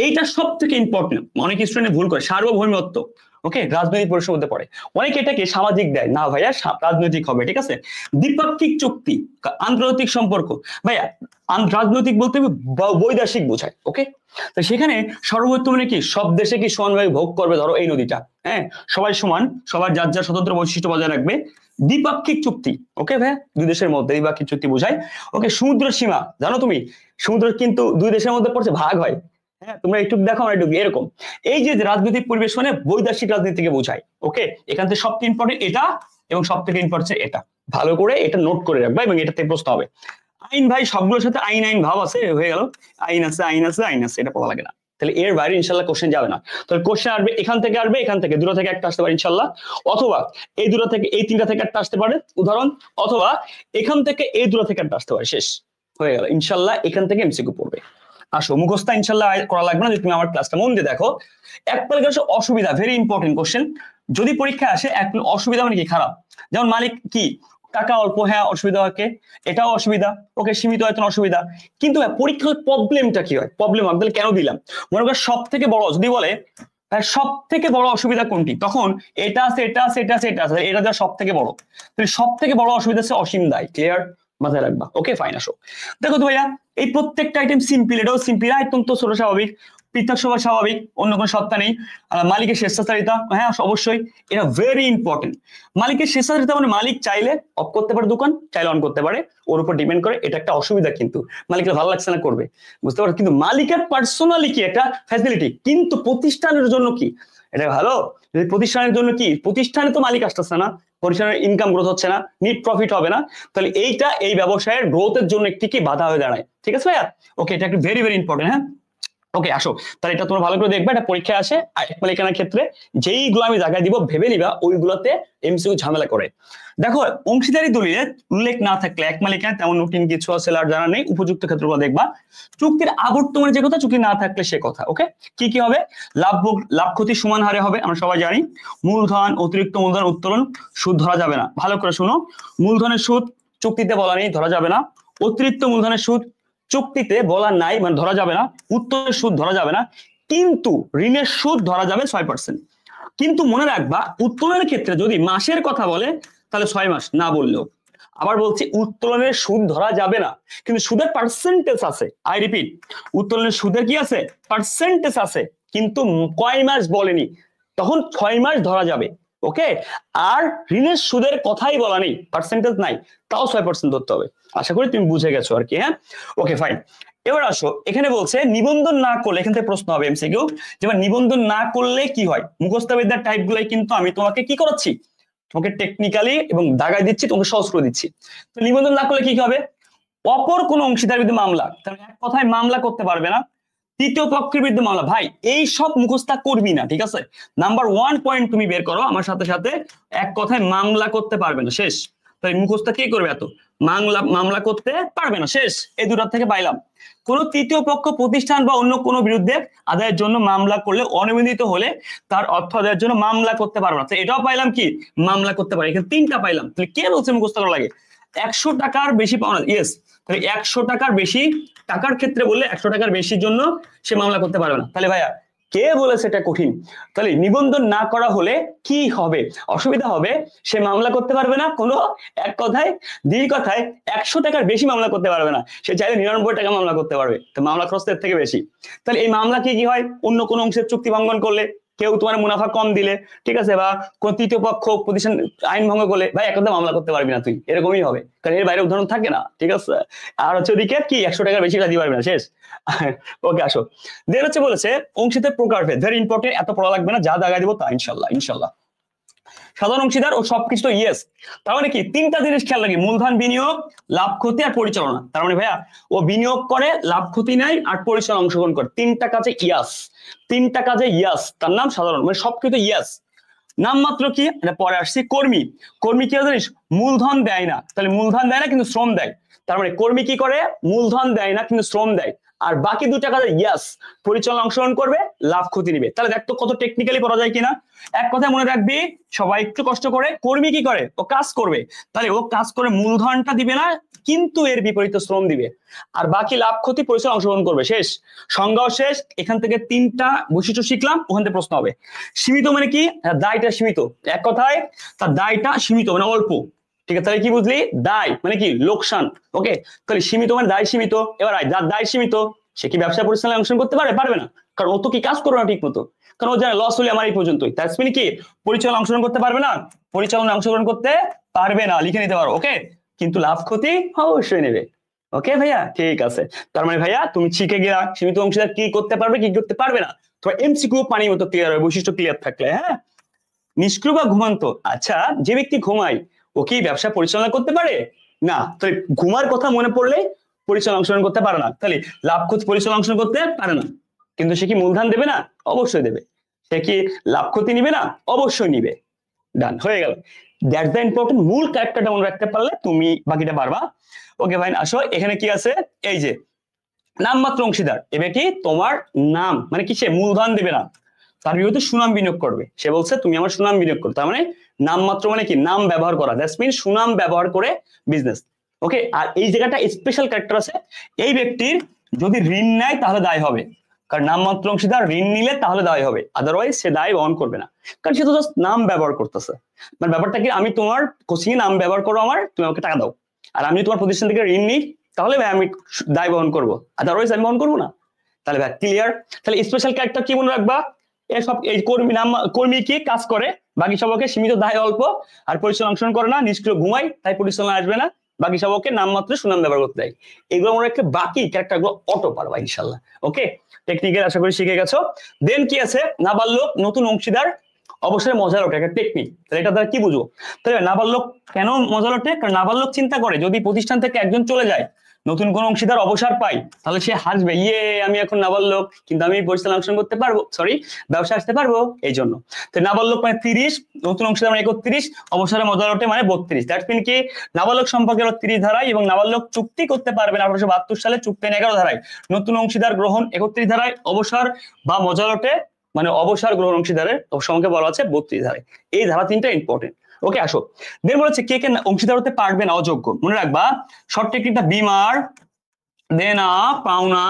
এইটা সব থেকে ইম্পর্টেন্ট, অনেক স্টুডেন্ট ভুল করে, সার্বভৌমত্ব। ওকে, রাজনৈতিক পরিবেশের মধ্যে পড়ে। অনেকে এটাকে সামাজিক দেয়, না ভাইয়া রাজনৈতিক হবে, ঠিক আছে। দ্বিপাক্ষিক চুক্তি, আন্তর্জাতিক সম্পর্ক ভাইয়া, রাজনৈতিক বলতে বৈদেশিক বোঝায়। ওকে, তো সেখানে সর্বোত্তম মানে কি? সব দেশে কি সমানভাবে ভোগ করবে, ধরো এই নদীটা, হ্যাঁ সবাই সমান, সবার যার যার স্বতন্ত্র বৈশিষ্ট্য বজায় রাখবে। দ্বিপাক্ষিক চুক্তি, ওকে ভাইয়া, দুই দেশের মধ্যে দ্বিপাক্ষিক চুক্তি বোঝায়। ওকে, সমুদ্র সীমা, জানো তুমি সমুদ্র কিন্তু দুই দেশের মধ্যে পড়ছে, ভাগ হয়। হ্যাঁ, তোমরা একটু দেখো, আমরা একটু এরকম। এই যে রাজনৈতিক পরিবেশ মানে বৈদেশিক রাজনীতিকে বোঝায়। ওকে, এখান থেকে সবথেকে ইম্পর্টেন্ট এটা, এবং সব থেকে ইম্পর্টেন্ট এটা। ভালো করে এটা নোট করে রাখবা, এবং এটা থেকে প্রশ্ন হবে। আইন ভাই সবগুলোর সাথে আইন আইন ভাব আছে, হয়ে গেল। আইন আছে আইন আছে আইন আছে, এটা পড়া লাগে না। তাহলে এর বাইরে ইনশাল্লাহ কোশ্চেন যাবে না। তাহলে কোশ্চেন আসবে এখান থেকে, আসবে এখান থেকে, দুটো থেকে একটা আসতে পারে ইনশাল্লাহ, অথবা এই দুটো থেকে এই তিনটা থেকে একটা আসতে পারে উদাহরণ, অথবা এখান থেকে এই দুটো থেকে একটা আসতে পারে, শেষ। হয়ে গেল ইনশাল্লাহ। এখান থেকে এমসিকিউ পড়বে। আসো, মুখস্থ ইনশাল্লাহ করা লাগবে না যদি তুমি আমার ক্লাসটা মন দিয়ে দেখো। এক তালিকার অসুবিধা, ভেরি ইম্পর্টেন্ট কোশ্চেন। যদি পরীক্ষা আসে এক অসুবিধা মানে কি খারাপ, যেমন মালিক কি টাকা অল্প, হ্যাঁ অসুবিধা হয়, এটাও অসুবিধা, ওকে সীমিত আয়তন অসুবিধা। কিন্তু পরীক্ষার প্রবলেমটা কি হয়, প্রবলেম আমি কেন দিলাম, মনে কর সব থেকে বড় যদি বলে সব থেকে বড় অসুবিধা কোনটি, তখন এটা আছে এটা আছে এটা আছে এটা আছে, এটা দেওয়া সব থেকে বড়। সব থেকে বড় অসুবিধা হচ্ছে অসীম দায়। ক্লিয়ার, মাথায় রাখবা। Okay fine. আসো দেখো তো ভাইয়া, এই প্রত্যেকটা আইটেম সিম্পল, এটাও সিম্পল, আয়তন তো ছোট স্বাভাবিক, পৃথক সভা স্বাভাবিক, অন্য কোনো সত্তা নেই। মালিকের স্বেচ্ছাচারিতা, হ্যাঁ অবশ্যই, এটা ভেরি ইম্পর্টেন্ট। মালিকের স্বেচ্ছাচারিতা মানে মালিক চাইলে অফ করতে পারে দোকান, চাইলে অন করতে পারে, ওর উপর ডিপেন্ড করে। এটা একটা অসুবিধা, কিন্তু মালিকের ভালো লাগছে না করবে, বুঝতে পারো। কিন্তু মালিকের পার্সোনালি কি একটা ফ্যাসিলিটি, কিন্তু প্রতিষ্ঠানের জন্য কি এটা ভালো। প্রতিষ্ঠানের জন্য কি, প্রতিষ্ঠানে তো মালিক আসতেছে না, প্রতিষ্ঠানের ইনকাম গ্রোথ হচ্ছে না, নিট প্রফিট হবে না, তাহলে এইটা এই ব্যবসায়ের গ্রোথের জন্য একটি কি বাধা হয়ে দাঁড়ায়। ঠিক আছে ভাইয়া, ওকে, এটা একটু ভেরি ভেরি ইম্পর্টেন্ট। হ্যাঁ ওকে, আসো তাহলে এটা তোমরা ভালো করে দেখবে, এটা পরীক্ষায় আসে। এক মালিকানার ক্ষেত্রে যেইগুলো আমি জায়গায় দিব ভেবে নিবা, ওইগুলোতে এমসিকিউ ঝামেলা করে। দেখো অংশীদারি দলিলে উল্লেখ না থাকলে এক মালিকানা তেমন নতুন কিছু আছে আর জানা নেই, উপযুক্ত ক্ষেত্রগুলো দেখবা। চুক্তির আবর্তমানে যে কথা, চুক্তি না থাকলে সে কথা। ওকে, কি কি হবে, লাভ ক্ষতি সমান হারে হবে, আমরা সবাই জানি। মূলধন, অতিরিক্ত মূলধন উত্তোলন, সুদ ধরা যাবে না। ভালো করে শুনো, মূলধনের সুদ চুক্তিতে বলা নেই, ধরা যাবে না। অতিরিক্ত মূলধনের সুদ চুক্তিতে বলা নাই, মানে ধরা যাবে না। উত্তরের সুদ ধরা যাবে না, কিন্তু ঋণের সুদ ধরা যাবে 6%। কিন্তু মনে রাখবা, উত্তোলনের ক্ষেত্রে যদি মাসের কথা বলে তাহলে 6 মাস না বললেও। আবার বলছি, উত্তোলনের সুদ ধরা যাবে না, কিন্তু সুদের পার্সেন্টেজ আছে। আই রিপিট, উত্তোলনের সুদের কি আছে, পার্সেন্টেজ আছে, কিন্তু কয় মাস বলেনি, তখন 6 মাস ধরা যাবে। ওকে, আর ঋণের সুদের কথাই বলা নেই, পার্সেন্টেজ নাই, তাও 6% ধরতে হবে। আশা করি তুমি বুঝে গেছো আর কি। হ্যাঁ ওকে ফাইন। এবার আসো, এখানে বলছে নিবন্ধন না করলে, এখান থেকে প্রশ্ন হবে এমসিকিউ, যেমন নিবন্ধন না করলে কি হয়। মুখস্থ বিদ্যার টাইপ গুলাই কিন্তু আমি তোমাকে কি করাচ্ছি, তোমাকে টেকনিক্যালি এবং দাগাই দিচ্ছি, তোমাকে সহজ করে দিচ্ছি। তো নিবন্ধন না করলে কি হবে, অপর কোন অংশীদার বিরুদ্ধে মামলা, তাহলে এক কথায় মামলা করতে পারবে না। তৃতীয় পক্ষের বিরুদ্ধে মামলা, ভাই এই সব মুখস্থা করবি না, ঠিক আছে। নাম্বার 1 পয়েন্ট তুমি বের করো আমার সাথে সাথে, এক কথায় মামলা করতে পারবে না, শেষ। তাই মুখস্থা কি করবে, এত মামলা করতে পারবে না, শেষ। এই দুটার থেকে পাইলাম, কোন তৃতীয় পক্ষ প্রতিষ্ঠান বা অন্য কোনো বিরুদ্ধে আদায়ের জন্য মামলা করলে অনিবন্ধিত হলে তার অর্থ আদায়ের জন্য মামলা করতে পারবে না। এটাও পাইলাম কি, মামলা করতে পারে, এখানে 3টা পাইলাম। তাহলে কে বলছে মুখস্থ করা লাগে, 100 টাকার বেশি পাওয়া, ইয়েস। তাহলে 100 টাকার বেশি টাকার ক্ষেত্রে বললে 100 টাকার বেশির জন্য সে মামলা করতে পারবে না। তাহলে ভাইয়া কে বলেছে এটা কঠিন, তাহলে নিবন্ধন না করা হলে কি হবে, অসুবিধা হবে, সে মামলা করতে পারবে না কোনো, এক কথায় দুই কথায় 100 টাকার বেশি মামলা করতে পারবে না, সে চাইলে 99 টাকা মামলা করতে পারবে, তো মামলা খরচ এর থেকে বেশি। তাহলে এই মামলা কি হয়, অন্য কোনো অংশের চুক্তি ভঙ্গন করলে, কেউ তোমার মুনাফা কম দিলে, ঠিক আছে, বা কোন তৃতীয় পক্ষ প্রতিষ্ঠান আইন ভঙ্গ করলে, ভাই একদম মামলা করতে পারবি না তুই, এরকমই হবে, কারণ এর বাইরে উদাহরণ থাকে না, ঠিক আছে। আর হচ্ছে ওদিকে কি 100 টাকার বেশি দিতে পারবি না, শেষ। ওকে আসো, দেন হচ্ছে বলেছে অংশীদার প্রকারভেদ, ভেরি ইম্পর্টেন্ট, এত পড়া লাগবে না, যা দাগা দিব তা ইনশাল্লাহ ইনশাল্লাহ। সাধারণ অংশীদার ও সবকিছু তো ইয়েস, তার মানে কি 3টা জিনিস খেয়াল রাখি, মূলধন, বিনিয়োগ, লাভ ক্ষতি আর পরিচালনা। তার মানে ভাইয়া ও বিনিয়োগ করে, লাভ ক্ষতি নাই, আর পরিচালনা অংশগ্রহণ করে, 3টা কাজে ইয়াস, 3টা কাজে ইয়াস, তার নাম সাধারণ, মানে সবকিছু ইয়াস। নাম মাত্র কি, এটা পরে আসছি। কর্মী, কর্মী কি জানিস, মূলধন দেয় না, তাহলে মূলধন দেয় না কিন্তু শ্রম দেয়, তার মানে কর্মী কি করে, মূলধন দেয় না কিন্তু শ্রম দেয়। আর বাকি 2টা কাজে ইয়াস, পরিচালনা অংশগ্রহণ করবে, লাভ ক্ষতি নিবে। তাহলে দেখতো কত টেকনিক্যালি পড়া যায় কিনা। এক কথায় মনে রাখবি, সবাই একটু কষ্ট করে, কর্মী কি করে, ও কাজ করবে, তাহলে ও কাজ করে মূলধনটা দিবে না, কিন্তু এর বিপরীতে শ্রম দিবে, আর বাকি লাভ ক্ষতি পরিচালনা অংশগ্রহণ করবে, শেষ। সংজ্ঞাও শেষ। এখান থেকে 3টা বৈশিষ্ট্য শিখলাম, ওখান থেকে প্রশ্ন হবে। সীমিত মানে কি, দায়টা সীমিত, এক কথায় তার দায়টা সীমিত মানে অল্প, ঠিক আছে। তাহলে কি বুঝলি, দায় মানে কি, লোকসান। ওকে, তাহলে সীমিত মানে দায় সীমিত। এবার যার দায় সীমিত সে কি ব্যবসা পরিচালনায় অংশগ্রহণ করতে পারে, পারবে না, কারণ ও তো কি কাজ করবে না ঠিক মতো, কারণ ও জানে লস হলে আমার এই পর্যন্তই। তার মানে কি, পরিচালনা অংশগ্রহণ করতে পারবে না, পরিচালনা অংশগ্রহণ করতে পারবে না, লিখে নিতে পারো। ওকে, কিন্তু লাভ ক্ষতি অবশ্যই নেবে। ওকে ভাইয়া, ঠিক আছে। তার মানে ভাইয়া তুমি শিখে গেলা সীমিত অংশীদার কি করতে পারবে, কি করতে পারবে না। তোমার এমসিকিউ পানির মতো ক্লিয়ার হবে, বৈশিষ্ট্য ক্লিয়ার থাকলে। হ্যাঁ, নিষ্ক্রিয় বা ঘুমান্ত, আচ্ছা যে ব্যক্তি ঘুমায় ও কি ব্যবসা পরিচালনা করতে পারে না, তাহলে ঘুমার কথা মনে পড়লে পরিচালনা অংশগ্রহণ করতে পারে না, তাহলে লাভ ক্ষতি পরিচালনা অংশগ্রহণ করতে পারে না। কিন্তু সে কি মূলধন দেবে না, অবশ্যই দেবে। সে কি লাভ ক্ষতি নিবে না, অবশ্যই নিবে। ডান হয়ে গেল। দ্যাটস দ্য ইম্পর্টেন্ট, মূল ক্যারেক্টারটা মনে রাখতে পারলে তুমি বাকিটা পারবা। ওকে ফাইন, আসো এখানে কি আছে, এই যে নামমাত্র অংশীদার, এবার কি তোমার নাম মানে কি, সে মূলধন দেবে না, তার বিরুদ্ধে সুনাম বিনিয়োগ করবে। সে বলছে তুমি আমার সুনাম বিনিয়োগ করো, তার মানে নামমাত্র মানে কি, নাম ব্যবহার করা, দ্যাটস মিন সুনাম ব্যবহার করে বিজনেস। ওকে, আর এই জায়গাটা স্পেশাল ক্যারেক্টার আছে, এই ব্যক্তির যদি ঋণ নেয় তাহলে দায় হবে, কারণ নামমাত্র অংশীদার ঋণ নিলে তাহলে দায় হবে, আদারওয়াইজ সে দায় বহন করবে না, কারণ সে তো জাস্ট নাম ব্যবহার করতেছে। মানে ব্যাপারটা কি, আমি তোমার কোচিং এ নাম ব্যবহার করো আমার, তুমি আমাকে টাকা দাও, আর আমি তোমার প্রতিষ্ঠান থেকে ঋণ নিই, তাহলে ভাই আমি দায় বহন করবো, আদারওয়াইজ আমি বহন করবো না। তাহলে ভাই ক্লিয়ার? তাহলে স্পেশাল ক্যারেক্টার কি মনে রাখবা, এসব এই কর্মী নাম, কর্মী কি কাজ করে, বাকি সবকে সীমিত দায় অল্প, আর পরিচালনা অংশগ্রহণ করে না, নিষ্ক্রিয় ঘুমাই, তাই পরিচালনা আসবে না, বাকি সবকে নামমাত্র সুনাম ব্যবহার করতে দেয়। এগুলো মনে রাখলে বাকি ক্যারেক্টার গুলো অটো পারবা ইনশাল্লাহ। ওকে, টেকনিকের আশা করি শিখে গেছো। দেন কি আছে, নাবালক নতুন অংশীদার অবশ্যই মজা ওঠে, একটা টেকনিক। তাহলে এটা দ্বারা কি বুঝবো, তাহলে নাবালক কেন মজা ওঠে, কারণ নাবালক চিন্তা করে যদি প্রতিষ্ঠান থেকে একজন চলে যায়, নতুন কোন অংশীদার অবসর পাই, তাহলে সে হাসবে, ইয়ে আমি এখন নাবালক, কিন্তু আমি পরিচালনা অংশগ্রহণ করতে পারবো, সরি ব্যবসা আসতে পারবো, এই জন্য। তো নাবালক মানে 30, নতুন অংশীদার মানে 31, অবসরে মজা ওঠে মানে 32। দ্যাটস মিন কি, নাবালক সম্পর্কে 30 ধারায়, এবং নাবালক চুক্তি করতে পারবেন 1872 সালে, চুক্তি 11 ধারায়, নতুন অংশীদার গ্রহণ 31 ধারায়, অবসর বা মজা ওঠে মানে অবসর গ্রহণ অংশীদারের সম্পর্কে বলা আছে 32 ধারায়। এই ধারা 3টা ইম্পর্টেন্ট। ওকে, আসো দেন বলেছে কে কে অংশীদার হতে পারবে না, অযোগ্য। মনে রাখবা শর্ট টেকনিকটা, বিমার দেনা পাওনা,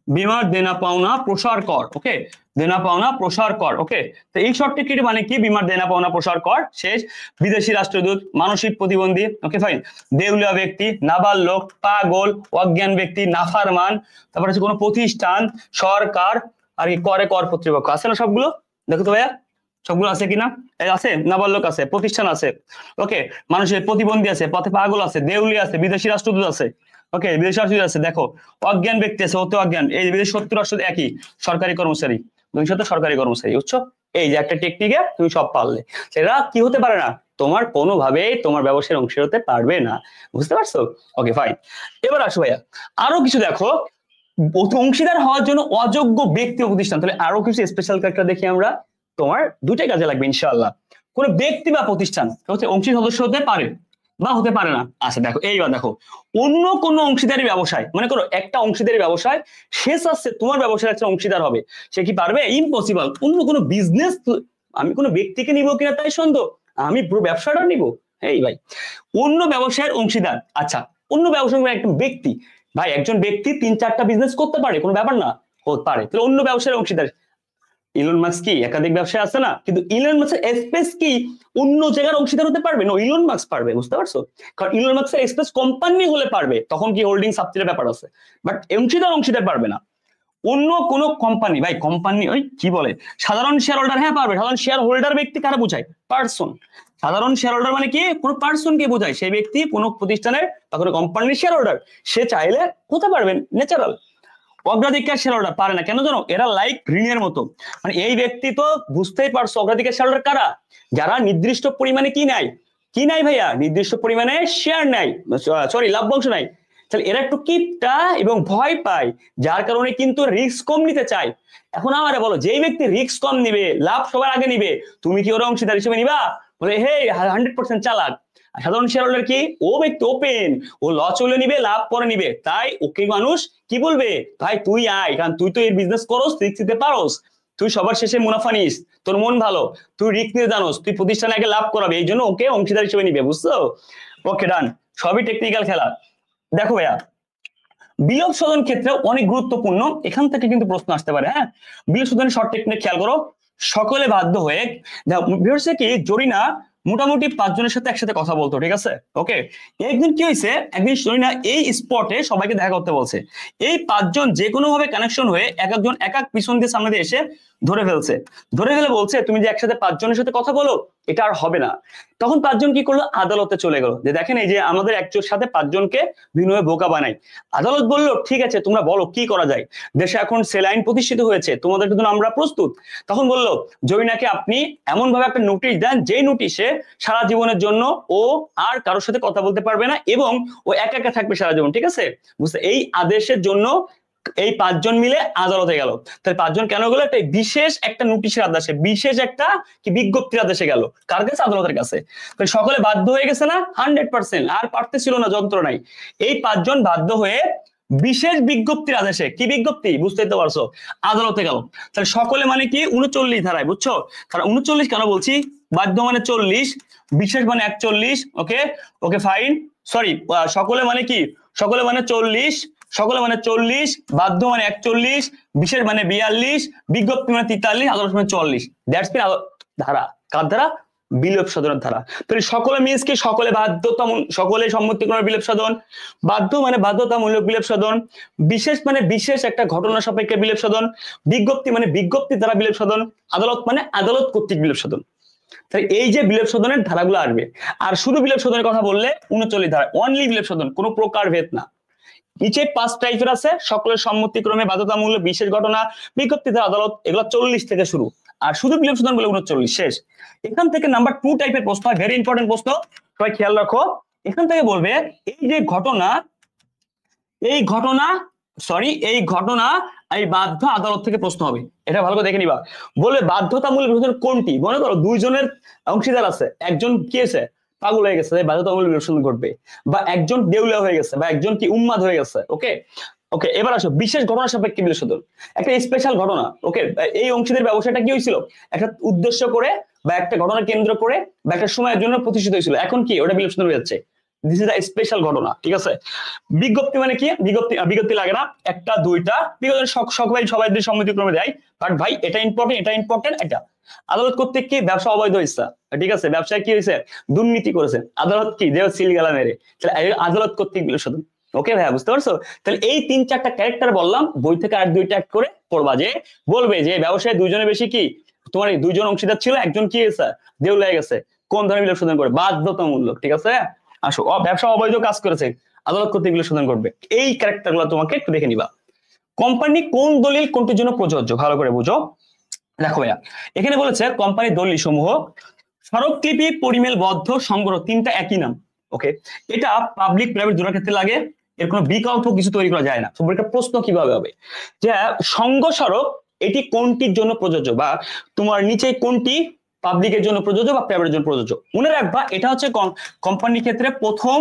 বিমার দেনা পাওনা প্রসার কর। ওকে, দেনা পাওনা প্রসার কর। ওকে, তো এই শর্ট টেকনিক মানে কি, বিমার দেনা পাওনা প্রসার কর শেষ, বিদেশি রাষ্ট্রদূত, মানসিক প্রতিবন্ধী, ওকে ফাইন, দেউলিয়া ব্যক্তি, নাবালক, পাগল, অজ্ঞান ব্যক্তি, নাফারমান, তারপর হচ্ছে কোনো প্রতিষ্ঠান, সরকার, আর কি করে কর কর্তৃপক্ষ, আছে না সবগুলো, দেখো তো ভাইয়া সবগুলো আছে কিনা, আছে, নাবালক আছে, প্রতিষ্ঠান আছে, ওকে, মানুষের প্রতিবন্ধী আছে, পথে পাগল আছে, দেউলিয়া আছে, বিদেশি রাষ্ট্রদূত আছে, ওকে, বিদেশি রাষ্ট্রদূত আছে, দেখো অজ্ঞান ব্যক্তি আছে, অতি অজ্ঞান, এই বিদেশি শত্রু রাষ্ট্র একই, সরকারি কর্মচারী, 200 সরকারি কর্মচারী, বুঝছো? এই যে একটা টেকনিকে তুমি সব পারলে, সেটা কি হতে পারে না, তোমার কোনোভাবেই তোমার ব্যবসার অংশ হতে পারবে না, বুঝতে পারছো? ওকে ফাইন, এবার আসো ভাইয়া আরো কিছু দেখো, অংশীদার হওয়ার জন্য অযোগ্য ব্যক্তি ও প্রতিষ্ঠান, তাহলে আরো কিছু স্পেশাল ক্যারেক্টার দেখি আমরা, তোমার দুটাই কাজে লাগবে ইনশাআল্লাহ। কোন ব্যক্তি বা প্রতিষ্ঠান হচ্ছে অংশী সদস্য হতে পারে বা হতে পারে না। আচ্ছা দেখো, এইবার দেখো, অন্য কোন অংশীদারি ব্যবসায়, মনে করো একটা অংশীদারি ব্যবসায় শেষ আছে তোমার ব্যবসার একটা অংশীদার হবে, সে কি পারবে? ইম্পসিবল। অন্য কোনো বিজনেস, আমি কোনো ব্যক্তিকে নিব কিনা তাই সন্দেহ, আমি পুরো ব্যবসাটা নিব, এই ভাই অন্য ব্যবসায়ের অংশীদার। আচ্ছা, অন্য ব্যবসায় একটা ব্যক্তি, ভাই একজন ব্যক্তি 3-4টা বিজনেস করতে পারে, কোনো ব্যাপার না, হতে পারে, তাহলে অন্য ব্যবসায়ের অংশীদার। ইলন মাস্ক কি একাধিক ব্যবসায় আছে না, কিন্তু ইলন মাস্কের স্পেস কি অন্য জায়গার অংশীদার হতে পারবে না, ইলন মাস্ক পারবে, বুঝতে পারছো? কারণ ইলন মাস্কের স্পেস কোম্পানি হলে পারবে, তখন কি হোল্ডিং সাবসিডির ব্যাপার আছে, বাট অংশীদার পারবে না। অন্য কোন কোম্পানি, ভাই কোম্পানি ওই কি বলে, সাধারণ শেয়ার হোল্ডার, হ্যাঁ পারবে। সাধারণ শেয়ার হোল্ডার ব্যক্তি কারা বোঝায়? পার্সন। সাধারণ শেয়ার হোল্ডার মানে কি, কোন পার্সনকে বোঝায়, সেই ব্যক্তি কোন প্রতিষ্ঠানের বা কোনো কোম্পানির শেয়ার হোল্ডার, সে চাইলে হতে পারবেন, ন্যাচারাল। অগ্রাধিকার শেয়ার হোল্ডার পারে না, কেন জানো? এরা লাইক ঋণের মতো, মানে এই ব্যক্তি তো বুঝতেই পারছো, অগ্রাধিকার শেয়ার হোল্ডার কারা, যারা নির্দিষ্ট পরিমাণে কি নেয়, কি নাই ভাইয়া, নির্দিষ্ট পরিমাণে শেয়ার নেয়, সরি লাভ্যাংশ নাই। তাহলে এরা একটু কিপটা এবং ভয় পায়, যার কারণে কিন্তু রিস্ক কম নিতে চায়। এখন আমারে বলো, যেই ব্যক্তি রিস্ক কম নিবে, লাভ সবার আগে নিবে, তুমি কি ওর অংশীদার হিসেবে নিবা? বলে হে 100% চালাক। সাধারণ শেয়ার হোল্ডার কি, ও ব্যক্তি ওপেন, ও লস চলে নিবে, লাভ পরে নিবে, তাই ওকে মানুষ কি বলবে, ভাই তুই আয়, কারণ তুই তো এর বিজনেস করস, রিস্ক নিতে পারোস, তুই সবার শেষে মুনাফা নিস, তোর মন ভালো, তুই রিস্ক নিতে জানোস, তুই প্রতিষ্ঠানে আগে লাভ করাবে, এই জন্য ওকে অংশীদার হিসেবে নিবে, বুঝছো? ওকে ডান, সবই টেকনিক্যাল খেলা। দেখো ভাইয়া, বিলোপ শোধন ক্ষেত্রে অনেক গুরুত্বপূর্ণ, এখান থেকে কিন্তু প্রশ্ন আসতে পারে। হ্যাঁ, বিলোপ শোধনের শর্ট টেকনিক খেয়াল করো, সকলে বাধ্য হয়ে, কি জরিনা মোটামুটি 5 জনের সাথে একসাথে কথা বলতো, ঠিক আছে? ওকে, একদিন কি হয়েছে, একদিন জরিনা এই স্পটে সবাইকে দেখা করতে বলছে, এই 5 জন যে কোনো ভাবে কানেকশন হয়ে এক একজন এক এক পিছন দিয়ে সামনে দিয়ে এসে ধরে ফেলে বলছে, তুমি যে একসাথে 5 জনের সাথে কথা বলো, এটা আর হবে না। তখন 5 জন কি করলো, আদালতে চলে গেল, যে দেখেন এই যে আমাদের একজোর সাথে 5 জনকে ভিন্নভাবে বোকা বানাই। আদালত বললো ঠিক আছে, তোমরা বলো কি করা যায়, দেশে এখন সেলাইন প্রতিষ্ঠিত হয়েছে, তোমাদের জন্য আমরা প্রস্তুত। তখন বললো জরিনাকে আপনি এমন ভাবে একটা নোটিশ দেন, যে নোটিশে সারা জীবনের জন্য ও আর কারোর সাথে কথা বলতে পারবে না, এবং ও একা একা থাকবে সারা জীবন, ঠিক আছে? বুঝতে, এই আদেশের জন্য এই 5 জন মিলে আদালতে গেল। তাহলে 5 জন কেন গেল? একটা বিশেষ একটা নোটিশের আদেশে, বিশেষ একটা কি বিজ্ঞপ্তির আদেশে গেল। কার কাছে? আদালতের কাছে। তাহলে সকলে বাধ্য হয়ে গেছে না? 100%। আর পারতেছিল না, যন্ত্র নাই। এই 5 জন বাধ্য হয়ে বিশেষ বিজ্ঞপ্তির আদেশে, কি বিজ্ঞপ্তি বুঝতেই তো পারছো, আদালতে গেল। তাহলে সকলে মানে কি 39 ধারায়, বুঝছো? কারণ 39 কেন বলছি, বাধ্য মানে 40, বিশেষ মানে 41। ওকে ওকে ফাইন, সরি, সকলে মানে কি, সকলে মানে 40, সকলে মানে 40, বাধ্য মানে 41, বিশেষ মানে 42, বিজ্ঞপ্তি মানে 43, আদালত মানে 44। দ্যাটস মিন ধারা, কার ধারা? বিলোপ সাধনের ধারা। তাহলে সকলে মিনস কি, সকলে বাধ্যতামূলক, সকলে সম্মতিক্রমে বিলোপ সাধন, বাধ্য মানে বাধ্যতামূলক বিলোপ সাধন, বিশেষ মানে বিশেষ একটা ঘটনা সাপেক্ষে বিলোপ সাধন, বিজ্ঞপ্তি মানে বিজ্ঞপ্তি দ্বারা বিলোপ সাধন, আদালত মানে আদালত কর্তৃক বিলোপ সাধন। তাহলে এই যে বিলোপ সাধনের ধারাগুলো আসবে। আর শুধু বিলোপ সাধনের কথা বললে 39 ধারা, অনলি বিলোপ সাধন, কোনো প্রকার ভেদ না। নিচে 5 টাইপের আছে, সকলের সম্মতিক্রমে, বাধ্যতামূলক, বিশেষ ঘটনা, বিজ্ঞপ্তি দ্বারা আদালত, এগুলো 40 থেকে শুরু। আর শুধু বিলোপ সাধন বলে 39, শেষ। এখান থেকে নাম্বার 2 টাইপের প্রশ্ন হয়, ভেরি ইম্পর্টেন্ট প্রশ্ন, সবাই খেয়াল রাখো। এখান থেকে বলবে এই যে ঘটনা, এই ঘটনা, সরি, এই ঘটনা এই বাধ্য আদালত থেকে প্রশ্ন হবে। এটা ভালো করে দেখে নিবা। বলে বাধ্যতামূলক বিলোপ কোনটি? মনে করো 2 জনের অংশীদার আছে, একজন কি আছে, পাগল হয়ে গেছে, বাধ্যতামূলক বিলোপ ঘটবে, বা একজন দেউলিয়া হয়ে গেছে, বা একজন কি উন্মাদ হয়ে গেছে। ওকে ওকে, এবার আসো বিশেষ ঘটনা সাপেক্ষে বিলোপ সাধন, একটা স্পেশাল ঘটনা। ওকে, এই অংশীদার ব্যবসাটা কি হয়েছিল, একটা উদ্দেশ্য করে বা একটা ঘটনা কেন্দ্র করে বা একটা সময়ের জন্য প্রতিষ্ঠিত হয়েছিল, এখন কি ওটা বিলোপ সাধন হয়ে যাচ্ছে। দিস ইজ আ স্পেশাল ঘটনা, ঠিক আছে। বিজ্ঞপ্তি মানে কি, বিজ্ঞপ্তি লাগে না, একটা দুইটা বিজ্ঞপ্তি সবাই সম্মতিক্রমে দেয়। বাট ভাই এটা ইম্পর্টেন্ট, এটা ইম্পর্টেন্ট, এটা আদালত কর্তৃক কি ব্যবসা অবৈধ হয়েছে, ঠিক আছে, ব্যবসায় কি হয়েছে, দুর্নীতি করেছে, আদালত কি দেহ সিল গেলা মেরে, তাহলে আদালত কর্তৃক বিলোপ সাধন। ওকে ভাইয়া, বুঝতে পারছো? তাহলে এই 3-4টা ক্যারেক্টার বললাম, বই থেকে আর 2টা অ্যাড করে পড়বা, যে বলবে যে ব্যবসায় 2 জনের বেশি কি, তোমার 2 জন অংশীদার ছিল, একজন কি হয়েছে, দেউল হয়ে গেছে, কোন ধরনের বিলোপ সাধন করে, বাধ্যতামূলক, ঠিক আছে। আসো, ব্যবসা অবৈধ কাজ করেছে, আদালত কর্তৃক বিলোপ সাধন করবে। এই ক্যারেক্টার গুলো তোমাকে একটু দেখে নিবা। কোম্পানি কোন দলিল কোনটির জন্য প্রযোজ্য, ভালো করে বুঝো। দেখো ভাইয়া, এখানে বলেছে কোম্পানির দলিল সমূহ স্মারকলিপি, পরিমেলবদ্ধ, সংগ্রহ, 3টা একই নাম। ওকে, এটা পাবলিক প্রাইভেট দুটোর ক্ষেত্রে লাগে, এর কোনো বিকল্প কিছু তৈরি করা যায় না। তো একটা প্রশ্ন কিভাবে হবে যে সংঘ স্মারক এটি কোনটির জন্য প্রযোজ্য, বা তোমার নিচে কোনটি পাবলিকের জন্য প্রযোজ্য বা প্রাইভেটের জন্য প্রযোজ্য। মনে রাখবা এটা হচ্ছে কোম্পানির ক্ষেত্রে প্রথম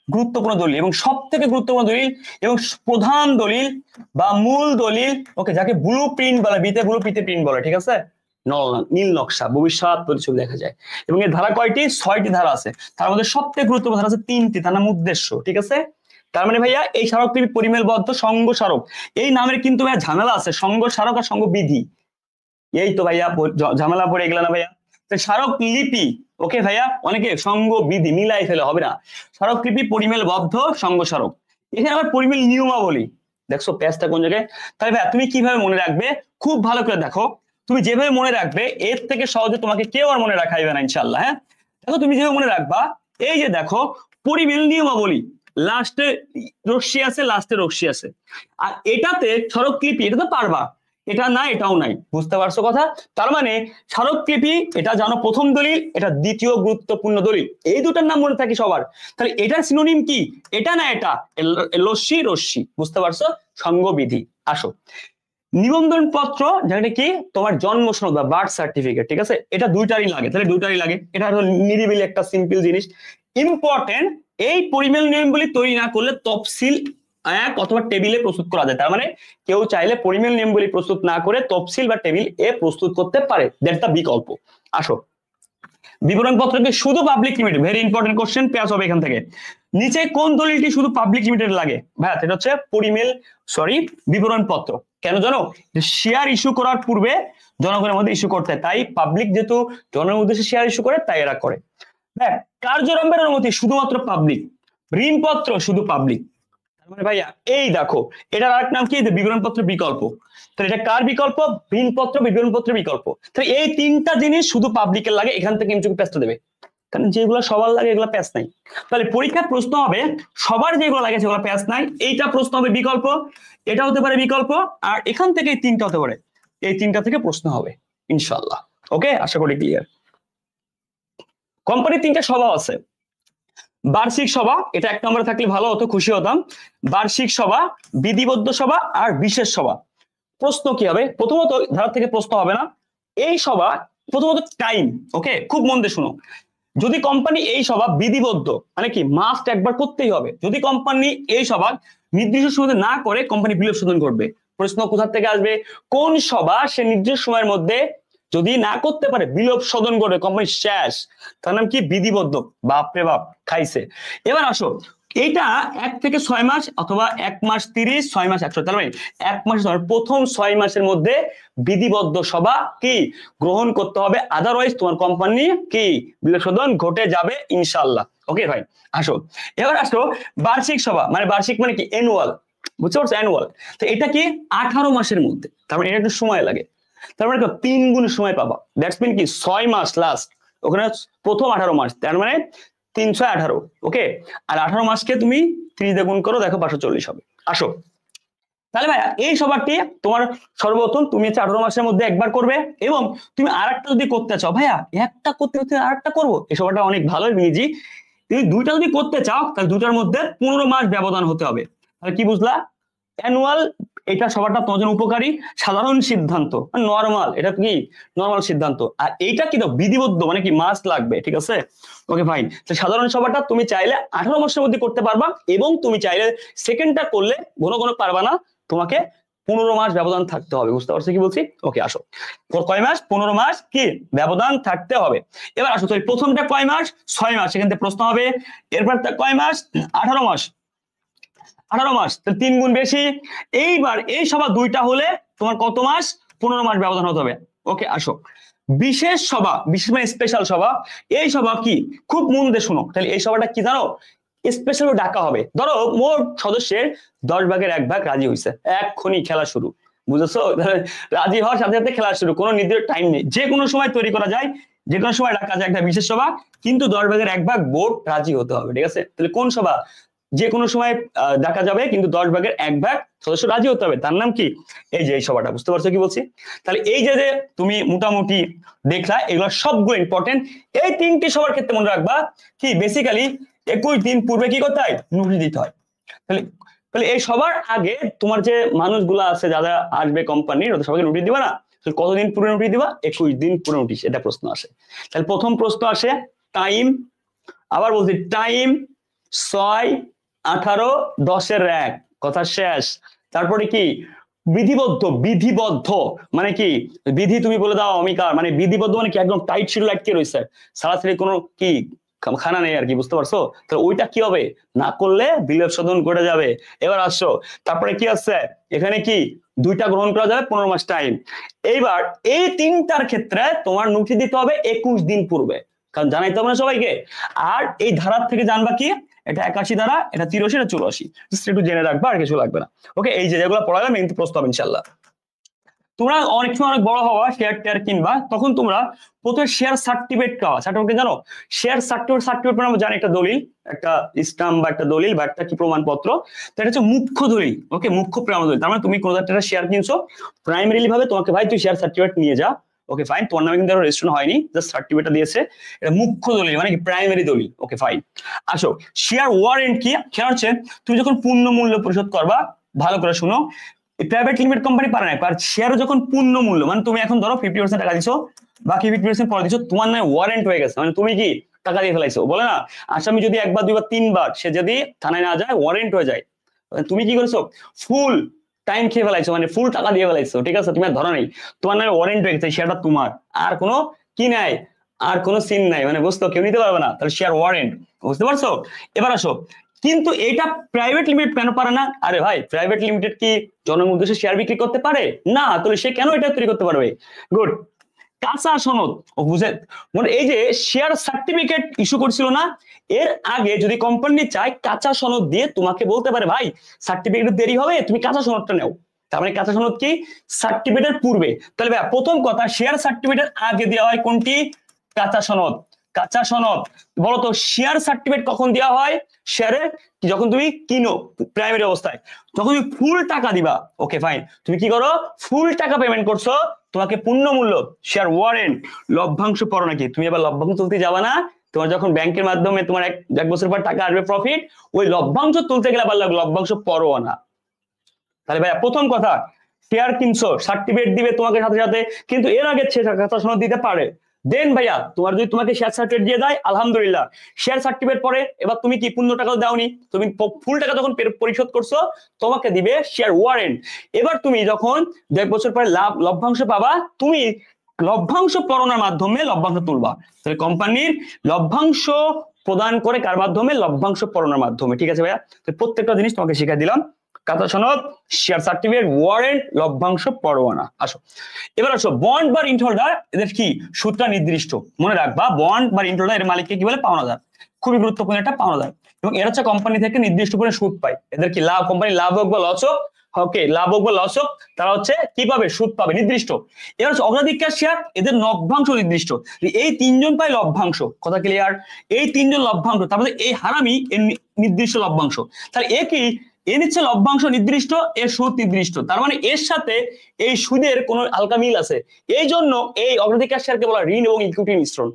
গুরুত্বপূর্ণ দলিল এবং সব থেকে গুরুত্বপূর্ণ দলিল এবং প্রধান দলিল বা মূল দলিল। ওকে, যাকে ব্লু প্রিন্ট বলে, বিতে ব্লু প্রিন্ট বলে, ঠিক আছে, নীল নকশা, ভবিষ্যৎ প্রতিচ্ছবি দেখা যায়। এবং এর ধারা কয়টি? 6টি ধারা আছে। তার মধ্যে সবথেকে গুরুত্বপূর্ণ ধারা আছে 3টি, তার নাম উদ্দেশ্য, ঠিক আছে। তার মানে ভাইয়া এই স্মারকলিপি, পরিমেলবদ্ধ, সংঘ স্মারক, এই নামের কিন্তু ভাইয়া ঝামেলা আছে, সংঘ স্মারক আর সংঘ বিধি, এই তো ভাইয়া ঝামেলা পড়ে গেল না ভাইয়া। স্মারক লিপি, ওকে ভাইয়া, অনেকে সংঘ বিধি মিলাই ফেলে, হবে না। স্মারকলিপি, পরিমেলবদ্ধ, সংঘ স্মারক। এখানে আবার পরিমেল নিয়মাবলী, দেখছো প্যাচটা কোন জায়গায়। তাহলে ভাইয়া তুমি কিভাবে মনে রাখবে, খুব ভালো করে দেখো, তুমি যেভাবে মনে রাখবে এর থেকে সহজে তোমাকে কেউ আর মনে রাখাইবে না ইনশাল্লাহ। হ্যাঁ, দেখো তুমি যেভাবে মনে রাখবা, এই যে দেখো পরিমেল নিয়মাবলী, লাস্টে রশ্মি আছে, লাস্টে রশ্মি আছে, আর এটাতে স্মারকলিপি, এটা তো পারবা, এটা নাই, এটাও নাই, বুঝতে পারছো কথা। তার মানে স্মারকলিপি এটা জানো প্রথম দলিল, এটা দ্বিতীয় গুরুত্বপূর্ণ দলিল, এই দুটার নাম মনে থাকে সবার। তাহলে এটার সিনোনিম কি, এটা না এটা, রশ্মি, বুঝতে পারছো, সংঘবিধি। আসো, নিবন্ধন পত্র, যেটা কি তোমার জন্ম সনদ বা বার্থ সার্টিফিকেট, ঠিক আছে, এটা 2টারই লাগে, তাহলে 2টারই লাগে। এটা হলো নিরিবিলি একটা সিম্পল জিনিস। ইম্পর্টেন্ট, এই পরিমেল নিয়মগুলি তৈরি না করলে তফসিল 1 অথবা টেবিলে প্রস্তুত করা যায়। তার মানে কেউ চাইলে পরিমেল নিয়মগুলি প্রস্তুত না করে তফসিল বা টেবিল এ প্রস্তুত করতে পারে, দ্যাটস দ্য বিকল্প। আসো, বিবরণ পত্রকে শুধু public limited, very important question, পেঁয়াজ হবে এখান থেকে। নিচে কোন দলিলটি শুধু পাবলিক লিমিটেড লাগে? ভাইয়া এটা হচ্ছে বিবরণ পত্র। কেন জানো? শেয়ার ইস্যু করার পূর্বে জনগণের মধ্যে ইস্যু করতে হয়, তাই পাবলিক যেহেতু জনগণের উদ্দেশ্যে শেয়ার ইস্যু করে, তাই এরা করে। হ্যাঁ, কার্যরম্ভের অনুমতি শুধুমাত্র পাবলিক, ঋণপত্র শুধু পাবলিক। মানে ভাইয়া এই দেখো, এটার আরেক নাম কি, বিবরণপত্র বিকল্প। তাহলে এটা কার বিকল্প? ঋণপত্র বিবরণপত্রের বিকল্প। তাহলে এই 3টা জিনিস শুধু পাবলিকের লাগে, এখান থেকে ইনচুকে পেস্টটা দেবে, কারণ যেগুলো সবার লাগে এগুলো প্যাচ নাই। তাহলে পরীক্ষার প্রশ্ন হবে সবার যেগুলো লাগে সেগুলো প্যাচ নাই, এইটা প্রশ্ন হবে বিকল্প, এটা হতে পারে বিকল্প, আর এখান থেকে এই 3টা হতে পারে, এই 3টা থেকে প্রশ্ন হবে ইনশাআল্লাহ। ওকে, আশা করি ক্লিয়ার। কোম্পানির 3টা স্বভাব আছে, বার্ষিক সভা, এটা এক নম্বরে থাকলে ভালো হতো, খুশি হতাম। বার্ষিক সভা, বিধিবদ্ধ সভা আর বিশেষ সভা। প্রশ্ন কি হবে? প্রথমত ধারা থেকে প্রশ্ন হবে না। এই সভা প্রথমত টাইম, ওকে, খুব মন দিয়ে শুনো। যদি কোম্পানি এই সভা বিধিবদ্ধ মানে কি মাস্ট একবার করতেই হবে, যদি কোম্পানি এই সভা নির্দিষ্ট সময় না করে কোম্পানি বিলোপ শোধন করবে। প্রশ্ন কোথা থেকে আসবে? কোন সভা সে নির্দিষ্ট সময়ের মধ্যে যদি না করতে পারে বিলোপ শোধন করবে, কোম্পানি শেষ। তার নাম কি? বিধিবদ্ধ। বাপরে বাপ, খাইছে। এবার আসো, এইটা 1 থেকে 6 মাস অথবা 1 মাস 30, 6 মাস 100, তার মানে 1 মাস প্রথম 6 মাসের মধ্যে বিধিবদ্ধ সভা কি গ্রহণ করতে হবে, আদারওয়াইজ তোমার কোম্পানি কি বিলোপ শোধন ঘটে যাবে ইনশাআল্লাহ। ওকে ভাই, আসো এবার আসো বার্ষিক সভা, মানে বার্ষিক মানে কি অ্যানুয়াল, বুঝতে পারছো? অ্যানুয়াল। তো এটা কি 18 মাসের মধ্যে, তার মানে এটা একটু সময় লাগে। তার মানে 3 গুণ সময় পাবা। দ্যাটস মিন কি 6 মাস লাস্ট, ওখানে প্রথম 18 মাস, তার মানে 318। ওকে, আর 18 মাসকে তুমি 30 দিয়ে গুণ করো, দেখো 540 হবে। আসো তাহলে ভাইয়া এই সভাটি তোমার সর্বপ্রথম তুমি 18 মাসের মধ্যে একবার করবে, এবং তুমি আরেকটা যদি করতে চাও, ভাইয়া একটা করতে করতে আরেকটা করবো, এই সভাটা অনেক ভালো ইজি। তুমি দুইটা যদি করতে চাও তাহলে দুটার মধ্যে 15 মাস ব্যবধান হতে হবে। তাহলে কি বুঝলা? অ্যানুয়াল, এটা সবারটা তোমার জন্য উপকারী, সাধারণ সিদ্ধান্ত নরমাল, এটা কি নরমাল সিদ্ধান্ত। আর এইটা কি বিধিবদ্ধ মানে কি মাস্ট লাগবে, ঠিক আছে? Okay fine. তো সাধারণ সভাটা তুমি চাইলে 18 মাসের মধ্যে করতে পারবা, এবং তুমি চাইলে সেকেন্ডটা করলে ঘন ঘন পারবা না, তোমাকে 15 মাস ব্যবধান থাকতে হবে। বুঝতে পারছো কি বলছি? ওকে, আসো কয় মাস? 15 মাস কি ব্যবধান থাকতে হবে। এবার আসো, তো প্রথমটা কয় মাস? 6 মাস, সেখান থেকে প্রশ্ন হবে। এরপর কয় মাস? 18 মাস। 18 মাস, তাহলে 3 গুণ বেশি। এইবার এই সভা দুইটা হলে তোমার কত মাস? 15 মাস ব্যবধান হতে হবে। ওকে, আসো বিশেষ সভা, বিশেষ মানে স্পেশাল সভা। এই সভা কি খুব মন দিয়ে শোনো, তাহলে এই সভাটা কি জানো? স্পেশাল ডাকা হবে। ধরো মোট সদস্যের 10 ভাগের 1 ভাগ রাজি হয়েছে, এক্ষুনি খেলা শুরু, বুঝেছো? রাজি হওয়ার সাথে সাথে খেলা শুরু, কোনো নির্দিষ্ট টাইম নেই, যে কোনো সময় তৈরি করা যায়, যে কোনো সময় ডাকা যায় একটা বিশেষ সভা, কিন্তু 10 ভাগের 1 ভাগ বোর্ড রাজি হতে হবে, ঠিক আছে? তাহলে কোন সভা যে কোনো সময় ডাকা যাবে, কিন্তু 10 ভাগের 1 ভাগ সদস্য রাজি হতে হবে, তার নাম কি? এই যে এই সভাটা। বুঝতে পারছো কি বলছি? তাহলে এই যে যে তুমি মোটামুটি দেখলা, এগুলো সবগুলো ইম্পর্টেন্ট। এই 3টি সবার ক্ষেত্রে মনে রাখবা কি বেসিক্যালি 21 দিন পূর্বে কি করতে হয়? নোটিশ দিতে হয়। তাহলে তাহলে এই সবার আগে তোমার যে মানুষগুলো আছে যারা আসবে কোম্পানির, ওদের সবাইকে নোটিশ দিবা না? কতদিন পূর্বে নোটিশ দিবা? 21 দিন পূর্বে নোটিশ, এটা প্রশ্ন আসে। তাহলে প্রথম প্রশ্ন আসে টাইম, আবার বলছি টাইম 6, 18, 10-এর 1, কথা শেষ। তারপরে কি বিধিবদ্ধ, বিধিবদ্ধ মানে কি বিধি তুমি বলে দাও অমিকার, মানে বিধিবদ্ধ মানে কি একদম টাইট শিডিউল আটকে রয়েছে, সারাসারি কোনো কি খানা নেই আর কি, বুঝতে পারছো? তো ওইটা কি হবে? না করলে বিলোপ শোধন করে যাবে। এবার আসছো, তারপরে কি আছে এখানে? কি দুইটা গ্রহণ করা যাবে, 15 মাস টাইম। এইবার এই 3টার ক্ষেত্রে তোমার নোটিশ দিতে হবে 21 দিন পূর্বে, কারণ জানাইতে হবে না সবাইকে। আর এই ধারার থেকে জানবা কি, এটা 81 ধারা, এটা 83, এটা 84, একটু জেনে রাখবা, আর কিছু লাগবে না। ওকে, এই যে যেগুলো পড়ালাম কিন্তু প্রশ্ন হবে ইনশাল্লাহ। তোমরা অনেক সময় অনেক বড় হওয়া, শেয়ার টেয়ার কিনবা, তখন তোমরা প্রথমে শেয়ার সার্টিফিকেট পাওয়া। সার্টিফিকেট জানো? শেয়ার সার্টিফিকেট, সার্টিফিকেট মানে আমরা জানি একটা দলিল, একটা স্টাম্প বা একটা দলিল বা একটা কি প্রমাণপত্র। তো এটা হচ্ছে মুখ্য দলিল। ওকে, মুখ্য প্রমাণ দলিল, তার মানে তুমি কোনো একটা শেয়ার কিনছো, প্রাইমারিলি ভাবে তোমাকে ভাই তুই শেয়ার সার্টিফিকেট নিয়ে যা। ওকে ফাইন, তোমার নামে কিন্তু রেজিস্ট্রেশন হয়নি, জাস্ট সার্টিফিকেটটা দিয়েছে, এটা মুখ্য দলিল মানে কি প্রাইমারি দলিল। ওকে ফাইন, আসো শেয়ার ওয়ারেন্ট কি? খেয়াল হচ্ছে তুমি যখন পূর্ণ মূল্য পরিশোধ করবা, ভালো করে শুনো, প্রাইভেট লিমিটেড কোম্পানি পারে না, আর শেয়ার যখন পূর্ণ মূল্য, মানে তুমি এখন ধরো 50% টাকা দিছো, বাকি 50% পরে দিছো, তোমার নামে ওয়ারেন্ট হয়ে গেছে, মানে তুমি কি টাকা দিয়ে ফেলাইছো। বলে না আসামি যদি 1 বার 2 বার 3 বার সে যদি থানায় না যায়, ওয়ারেন্ট হয়ে যায়, তুমি কি করেছো? ফুল টাইম খেয়ে ফেলাইছো, মানে ফুল টাকা দিয়ে ফেলাইছো, ঠিক আছে? তুমি আর ধরা নেই, তোমার নামে ওয়ারেন্ট হয়ে গেছে, শেয়ারটা তোমার, আর কোনো কি নাই, আর কোনো সিন নাই, মানে বুঝতো কেউ নিতে পারবে না, তাহলে শেয়ার ওয়ারেন্ট। বুঝতে পারছো? এবার আসো, কিন্তু এটা প্রাইভেট লিমিটেড কেন পারে না? আরে ভাই, প্রাইভেট লিমিটেড কি জনগণের উদ্দেশ্যে শেয়ার বিক্রি করতে পারে না? তাহলে সে কেন এটা তৈরি করতে পারবে? গুড, কাঁচা সনদ। ও বুঝে, মানে এই যে শেয়ার সার্টিফিকেট ইস্যু করছিল না, এর আগে যদি কোম্পানি চায় কাঁচা সনদ দিয়ে তোমাকে বলতে পারে ভাই সার্টিফিকেট দেরি হবে, তুমি কাঁচা সনদটা নাও। তার মানে কাঁচা সনদ কি সার্টিফিকেটের পূর্বে। তাহলে ভাই প্রথম কথা, শেয়ার সার্টিফিকেটের আগে দেওয়া হয় কোনটি? কাঁচা সনদ। কাঁচা সনদ। বলো তো শেয়ার সার্টিফিকেট কখন দেওয়া হয়? শেয়ারে যখন তুমি কিনো প্রাইমারি অবস্থায়, যখন তুমি ফুল টাকা দিবা, ওকে ফাইন, তুমি কি করো ফুল টাকা পেমেন্ট করছো, তোমাকে পূর্ণ মূল্য শেয়ার ওয়ারেন্ট লভ্যাংশ পড়ো নাকি, তুমি এবার লভ্যাংশ তুলতে যাবা না, তোমার যখন ব্যাংকের মাধ্যমে তোমার এক বছর পর টাকা আসবে প্রফিট, ওই লভ্যাংশ তুলতে গেলে আবার লভ্যাংশ পড়ো না। তাহলে ভাইয়া প্রথম কথা, শেয়ার কিনছো সার্টিফিকেট দিবে তোমাকে সাথে সাথে, কিন্তু এর আগে কাঁচা সনদ দিতে পারে। দেন ভাইয়া তোমার যদি তোমাকে শেয়ার সার্টিফিকেট দিয়ে দেয় আলহামদুলিল্লাহ, শেয়ার সার্টিফিকেট পরে এবার তুমি কি পূর্ণ টাকা দাওনি, তুমি ফুল টাকা যখন পরিশোধ করছো তোমাকে দিবে শেয়ার ওয়ারেন্ট। এবার তুমি যখন 1 বছর পরে লভ্যাংশ পাবা, তুমি লভ্যাংশ পড়ানোর মাধ্যমে লভ্যাংশ তুলবা। তাহলে কোম্পানির লভ্যাংশ প্রদান করে কার মাধ্যমে? লভ্যাংশ পড়ানোর মাধ্যমে। ঠিক আছে ভাইয়া, প্রত্যেকটা জিনিস তোমাকে শিখিয়ে দিলাম, কাঁচা সনদ, শেয়ার সার্টিফিকেট, ওয়ারেন্ট, লভ্যাংশ পরোয়ানা। আসো এবার আসো বন্ড বা ঋণ হোল্ডার, এদের কি সুদটা নির্দিষ্ট, মনে রাখবা বন্ড বা ঋণ হোল্ডার এর মালিককে কি বলে? পাওনাদার। খুবই গুরুত্বপূর্ণ একটা পাওনাদার, এবং এরা হচ্ছে কোম্পানি থেকে নির্দিষ্ট করে সুদ পায়। এদের কি লাভ, কোম্পানি লাভ হোক বা লস হোক, ওকে লাভ হোক বা লস হোক, তারা হচ্ছে কি পাবে? সুদ পাবে নির্দিষ্ট। এবার হচ্ছে অগ্রাধিকার শেয়ার, এদের লভ্যাংশ নির্দিষ্ট। এই তিনজন পায় লভ্যাংশ, কথা ক্লিয়ার? এই তিনজন লভ্যাংশ, তারপরে এই হারামি এর নির্দিষ্ট লভ্যাংশ। তাহলে এ কি? এর নিচ্ছে লভ্যাংশ নির্দিষ্ট, এর সুদ নির্দিষ্ট, তার মানে এর সাথে এই সুদের কোন হালকা মিল আছে। এই জন্য এই অগ্রাধিকার শেয়ারকে বলা ঋণ এবং ইকুইটি মিশ্রণ।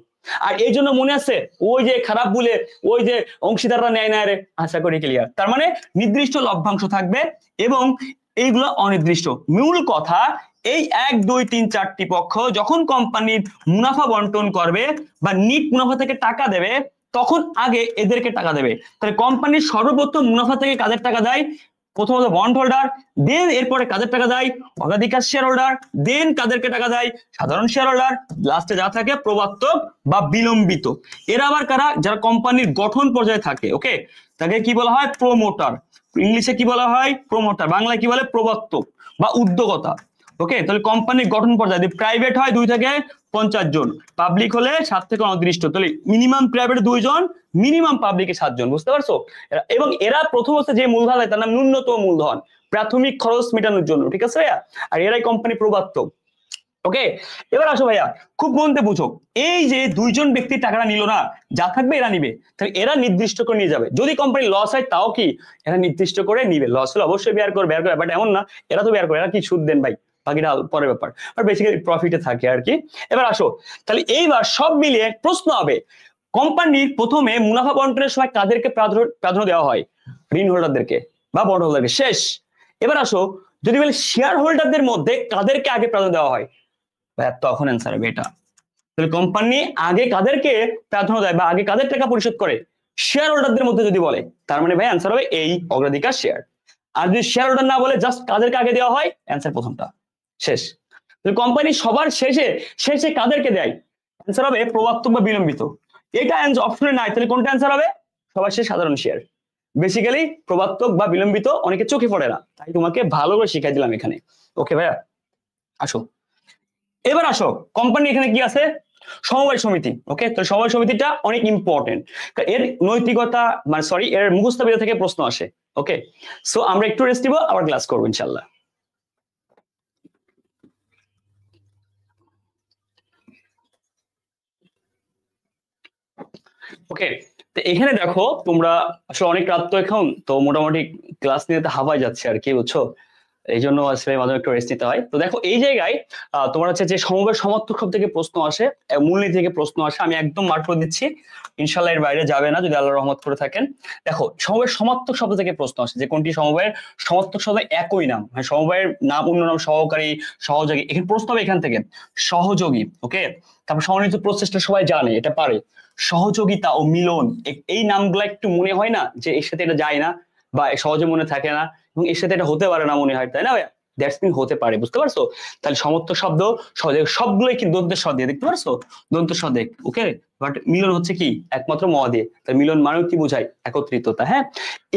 আর এই জন্য মনে আছে ওই যে খারাপ বলে ওই যে অংশীদাররা নেয় না রে, আশা করি ক্লিয়ার। তার মানে নির্দিষ্ট লভ্যাংশ থাকবে এবং এইগুলো অনির্দিষ্ট। মূল কথা, এই 1 2 3 4টি পক্ষ যখন কোম্পানির মুনাফা বন্টন করবে বা নিট মুনাফা থেকে টাকা দেবে, তখন আগে এদেরকে টাকা দেবে। তাহলে কোম্পানির সর্বপ্রথম মুনাফা থেকে কাদের টাকা দেয়? প্রথমত বন্ড হোল্ডার, দেন এরপরে কাদের টাকা দেয়? অগ্রাধিকার শেয়ার হোল্ডার, দেন কাদেরকে টাকা দেয়? সাধারণ শেয়ার হোল্ডার, লাস্টে যা থাকে প্রবর্তক বা বিলম্বিত। এরা আবার কারা? যারা কোম্পানির গঠন পর্যায়ে থাকে, ওকে, তাকে কি বলা হয়? প্রমোটার। ইংলিশে কি বলা হয়? প্রমোটার। বাংলায় কি বলে? প্রবর্তক বা উদ্যোক্তা। ওকে, তাহলে কোম্পানির গঠন পর্যায়ে যদি প্রাইভেট হয় 2 থেকে 50 জন, পাবলিক হলে 7 থেকে 29, তাহলে মিনিমাম প্রাইভেট 2 জন, মিনিমাম পাবলিকে 7 জন, বুঝতে পারছো? এবং এরা প্রথম অবস্থায় যে মূলধন দেয় তার নাম ন্যূনতম মূলধন, প্রাথমিক খরচ মেটানোর জন্য। ঠিক আছে ভাইয়া? আর এরাই কোম্পানি প্রবর্তক। ওকে, এবার আসো ভাইয়া, খুব মনতে বুঝো, এই যে 2 জন ব্যক্তি টাকাটা নিল না, যা থাকবে এরা নিবে, তাহলে এরা নির্দিষ্ট করে নিয়ে যাবে। যদি কোম্পানি লস হয় তাও কি এরা নির্দিষ্ট করে নিবে, লস হলে অবশ্যই বেয়ার করবে, বাট এমন না এরা তো বেয়ার করে, এরা কি সুদ দেন ভাই, বাকিটা পরের ব্যাপার, আর বেসিক্যালি প্রফিটে থাকে আর কি। এবার আসো, তাহলে এইবার সব মিলিয়ে প্রশ্ন হবে, কোম্পানির প্রথমে মুনাফা বন্টনের সময় কাদেরকে প্রাধান্য দেওয়া হয়? ঋণ হোল্ডারদেরকে বা বন্ড হোল্ডারকে। শেষ। এবার আসো, যদি বলি শেয়ার হোল্ডারদের মধ্যে কাদেরকে আগে প্রাধান্য দেওয়া হয়, তখন অ্যান্সার হবে এটা। তাহলে কোম্পানি আগে কাদেরকে প্রাধান্য দেয় বা আগে কাদের টাকা পরিশোধ করে? শেয়ার হোল্ডারদের মধ্যে যদি বলে, তার মানে ভাই অ্যান্সার হবে এই অগ্রাধিকার শেয়ার। আর যদি শেয়ার হোল্ডার না বলে, জাস্ট কাদেরকে আগে দেওয়া হয়, অ্যান্সার প্রথমটা। শেষ। কোম্পানি সবার শেষে শেষে কাদেরকে দেয়? অ্যান্সার হবে প্রবর্তক বা বিলম্বিত। এটা অপশনে নাই, তাহলে কোনটা অ্যান্সার হবে? সবার শেষে সাধারণ শেয়ার। বেসিক্যালি প্রবর্তক বা বিলম্বিত অনেকে চোখে পড়ে না, তাই তোমাকে ভালো করে শিখাই দিলাম এখানে। ওকে ভাইয়া, আসো এবার আসো, কোম্পানি এখানে কি আছে? সমবায় সমিতি। ওকে, তো সমবায় সমিতিটা অনেক ইম্পর্টেন্ট, এর নৈতিকতা মানে সরি এর মুখস্থ বিদ্যা থেকে প্রশ্ন আসে। ওকে, সো আমরা একটু রেস্ট দিব, আবার ক্লাস করবো ইনশাল্লাহ। ওকে, তো এখানে দেখো তোমরা আসলে অনেক রাত তো এখন, তো মোটামুটি ক্লাস নিতে হাওয়ায় যাচ্ছে আর কি, বুঝছো? এই জন্য আসলে মাঝে একটু রেস্ট নিতে হয়। তো দেখো এই জায়গায় তোমার হচ্ছে যে সমবায় সমর্থক শব্দ থেকে প্রশ্ন আসে, মূলনীতি থেকে প্রশ্ন আসে, আমি একদম মার্ক করে দিচ্ছি, ইনশাল্লাহ এর বাইরে যাবে না যদি আল্লাহ রহমত করে থাকেন। দেখো সমবায় সমর্থক শব্দ থেকে প্রশ্ন আসে, যে কোনটি সমবায়ের সমর্থক শব্দ একই নাম, মানে সমবায়ের নাম অন্য নাম, সহকারী, সহযোগী, এখানে প্রশ্ন হবে এখান থেকে সহযোগী। ওকে, তারপর সমন্বিত প্রচেষ্টা সবাই জানে, এটা পারে। সহযোগিতা ও মিলন, এই নামগুলো একটু মনে হয় না যে এর সাথে এটা যায় না বা সহজে মনে থাকে না, এবং এর সাথে এটা হতে পারে না মনে হয়, তাই না ভাইয়া? দ্যাটস মিন হতে পারে, বুঝতে পারছো? তাহলে সমর্থক শব্দ সবগুলোই কি দন্তের স দিয়ে, দেখতে পারছো? দন্ত স দিয়ে। ওকে, বাট মিলন হচ্ছে কি একমাত্র ম দিয়ে, তাই মিলন মানে কি বোঝায়? একত্রিততা। হ্যাঁ,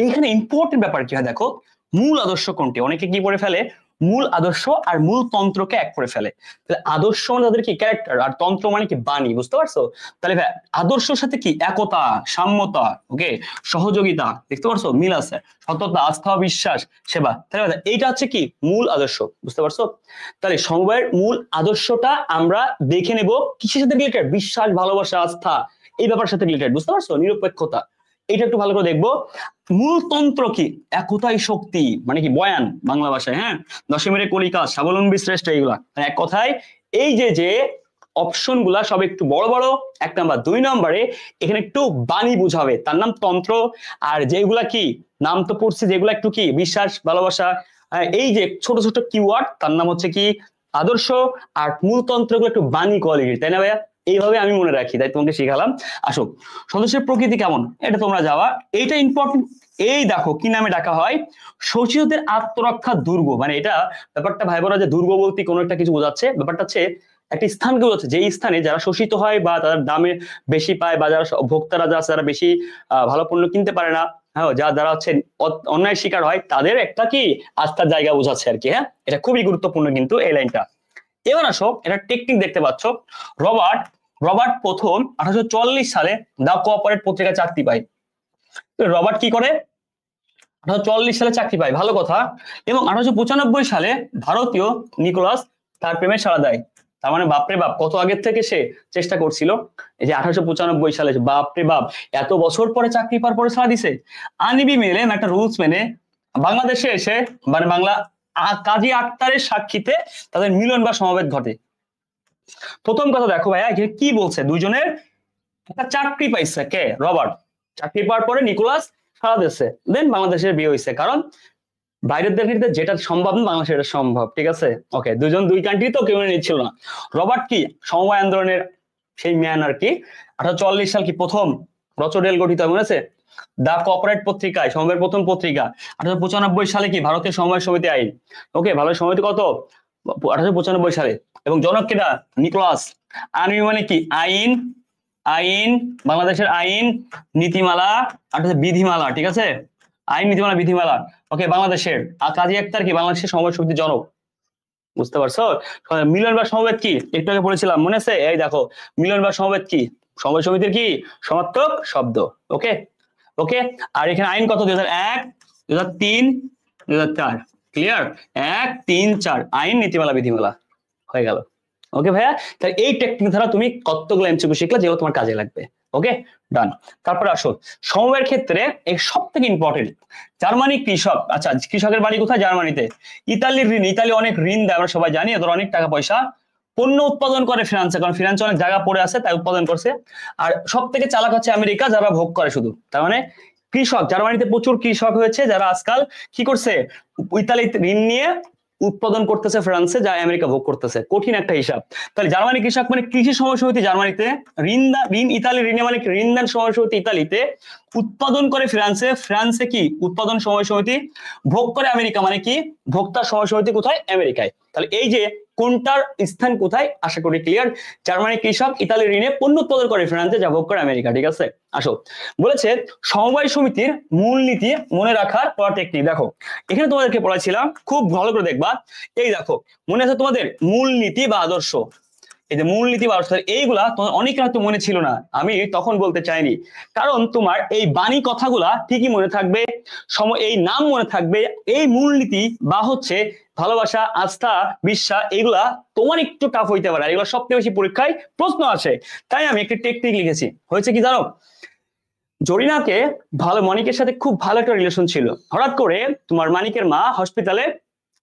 এইখানে ইম্পর্টেন্ট ব্যাপার কি হয় দেখো, মূল আদর্শ কোনটি? অনেকে কি করে ফেলে, মূল আদর্শ আর মূল তন্ত্রকে এক করে ফেলে। তাহলে আদর্শ মানে তাদের কি ক্যারেক্টার, আর তন্ত্র মানে কি বাণী, বুঝতে পারছো? তাহলে ভাই আদর্শের সাথে কি একতা, সাম্যতা, ওকে, সহযোগিতা, দেখতে পারছো মিল আছে, সততা, আস্থা, বিশ্বাস, সেবা, তাহলে এইটা হচ্ছে কি মূল আদর্শ, বুঝতে পারছো? তাহলে সমবায়ের মূল আদর্শটা আমরা দেখে নেব কিসের সাথে রিলেটেড? বিশ্বাস, ভালোবাসা, আস্থা, এই ব্যাপারের সাথে রিলেটেড, বুঝতে পারছো? নিরপেক্ষতা, এটা একটু ভালো করে দেখবো। মূলতন্ত্র কি? একতাই শক্তি, মানে কি বয়ান বাংলা ভাষায়, হ্যাঁ। দশমের কলিকা, স্বাবলম্বী শ্রেষ্ঠ, এইগুলা এক কথায় এই যে অপশন গুলা সব একটু বড় বড়। 1 নাম্বার। 2 নম্বরে এখানে একটু বাণী বুঝাবে, তার নাম তন্ত্র। আর যেগুলা কি নাম তো পড়ছি, যেগুলা একটু কি বিশ্বাস ভালোবাসা, এই যে ছোট ছোট কিওয়ার্ড, তার নাম হচ্ছে কি আদর্শ। আর মূলতন্ত্র গুলো একটু বাণী কোয়ালিটি, তাই না ভাইয়া? এইভাবে আমি মনে রাখি, তাই তোমাকে শিখালাম। আসো, সদস্যের প্রকৃতি কেমন, এটা তোমরা যাওয়া, এইটা ইম্পর্টেন্ট। এই দেখো কি নামে ডাকা হয়? শোষিতদের আত্মরক্ষা দুর্গ, মানে এটা ব্যাপারটা ভাই বোনা যে দুর্গ বলতে কোনো একটা কিছু বোঝাচ্ছে, ব্যাপারটা হচ্ছে একটা স্থানকে বোঝাচ্ছে, যেই স্থানে যারা শোষিত হয় বা তাদের দামে বেশি পায়, বা যারা ভোক্তারা যারা যারা বেশি ভালো পণ্য কিনতে পারে না, হ্যাঁ, যারা হচ্ছে অন্যায় শিকার হয়, তাদের একটা কি আস্থার জায়গা বোঝাচ্ছে আর কি। হ্যাঁ, এটা খুবই গুরুত্বপূর্ণ কিন্তু এই লাইনটা। এবার আসো, এটা টেকনিক দেখতে পাচ্ছ। রবার্ট রবার্ট প্রথম 1844 সালে দা কোঅপারেট পত্রিকা চাকরি পায়। রবার্ট কি করে? 1844 সালে চাকরি পায়, ভালো কথা। এবং 1895 সালে ভারতীয় নিকোলাস তার প্রেমে সাড়া দেয়। তার মানে বাপরে বাপ, কত আগের থেকে সে চেষ্টা করছিল। এই যে 1895 সালে, বাপরে বাপ, এত বছর পরে চাকরি পাওয়ার পরে সাড়া দিছে। আনবি মেলে একটা রুলস মেনে বাংলাদেশে এসে, মানে বাংলা কাজী আক্তারের সাক্ষীতে তাদের মিলন বা সমবেত ঘটে। প্রথম কথা দেখো ভাইয়া, এখানে কি বলছে? দুইজনের একটা চাকরি পাইছে, কে? রবার্ট। চাকরি পাওয়ার পরে নিকোলাস সাড়া দিচ্ছে, দেন বাংলাদেশের বিয়ে হয়েছে। কারণ বাইরের দেশে যেটা সম্ভব না, বাংলাদেশে এটা সম্ভব, ঠিক আছে? ওকে, দুজন দুই কান্ট্রি তো কেউ নিচ্ছিল না। রবার্ট কি সমবায় আন্দোলনের সেই ম্যান আর কি। 1844 সাল কি প্রথম রচডেল গঠিত হয়, মনে আছে? দা কোঅপারেট পত্রিকায়, সমবায়ের প্রথম পত্রিকা। 1895 সালে কি ভারতের সমবায় সমিতি আইন। ওকে, ভারতের সমিতি কত? 1895 সালে। এবং জনক কেটা? নিকোলাস। আইন মানে কি? আইন, আইন বাংলাদেশের আইন, নীতিমালা আর বিধিমালা, ঠিক আছে? আইন, নীতিমালা, বিধিমালা। ওকে, বাংলাদেশের। আর কাজী আক্তার কি বাংলাদেশের সমবায় সমিতির জনক, বুঝতে পারছো? মিলন বা সমবেত কি একটু আগে পড়েছিলাম, মনে আছে? এই দেখো, মিলন বা সমবেত কি? সমবায় সমিতির কি সমার্থক শব্দ। ওকে, ওকে। আর এখানে আইন কত? 2001, 2003, 2004। ক্লিয়ার? 1, 3, 4 আইন, নীতিমালা, বিধিমালা, হয়ে গেল। ওকে ভাইয়া, তাহলে এই টেকনিক দ্বারা তুমি কতগুলো এমসিকিউ শিখলে, যেগুলো তোমার কাজে লাগবে। ওকে, ডান। তারপরে আসো, সমবায়ের ক্ষেত্রে এই সব থেকে ইম্পর্টেন্ট জার্মানি কৃষক। আচ্ছা, কৃষকের বাড়ি কোথায়? জার্মানিতে। ইতালির ঋণ, ইতালি অনেক ঋণ দেয়, আমরা সবাই জানি, ওদের অনেক টাকা পয়সা। পণ্য উৎপাদন করে ফ্রান্সে, কারণ ফ্রান্সে অনেক জায়গা পড়ে আছে, তাই উৎপাদন করছে। আর সব থেকে চালাক হচ্ছে আমেরিকা, যারা ভোগ করে শুধু। তার মানে কৃষক, জার্মানিতে প্রচুর কৃষক হয়েছে, যারা আজকাল কি করছে? ইতালিতে ঋণ নিয়ে উৎপাদন করতেছে ফ্রান্সে, যা আমেরিকা ভোগ করতেছে। কঠিন একটা হিসাব। তাহলে জার্মানি কৃষক মানে কৃষি সমবায় সমিতি জার্মানিতে, ঋণ ইতালি ঋণে মানে ঋণ দান সমবায় সমিতি ইতালিতে, উৎপাদন করে ফ্রান্সে, ফ্রান্সে কি উৎপাদন সমবায় সমিতি, ভোগ করে আমেরিকা, মানে কি ভোক্তা সমবায় সমিতি কোথায়? আমেরিকায়। তাহলে এই যে কোনটার স্থান কোথায়, আশা করি ক্লিয়ার। জার্মানি কৃষক, ইতালি ঋণে পণ্য উৎপাদন করে ফ্রান্সে, যা ভোগ করে আমেরিকা, ঠিক আছে? আসো, বলেছে সমবায় সমিতির মূলনীতি মনে রাখার পর টেকনিক। দেখো, এখানে তোমাদেরকে পড়াইছিলাম, খুব ভালো করে দেখবা। এই দেখো, মনে আছে তোমাদের মূলনীতি বা আদর্শ? এই যে মূলনীতি বা আদর্শ, এইগুলা তোমার অনেকের হয়তো মনে ছিল না, আমি তখন বলতে চাইনি। কারণ তোমার এই বাণী কথাগুলা ঠিকই মনে থাকবে, এই নাম মনে থাকবে, এই মূলনীতি বা হচ্ছে ভালোবাসা, আস্থা, বিশ্বাস, এগুলা তোমার একটু টাফ হইতে পারে, এগুলো সবচেয়ে বেশি পরীক্ষায় প্রশ্ন আসে। তাই আমি একটি টেকনিক লিখেছি। হয়েছে কি জানো? জরিনাকে মানিকের সাথে খুব ভালো একটা রিলেশন ছিল। হঠাৎ করে তোমার মানিকের মা হসপিটালে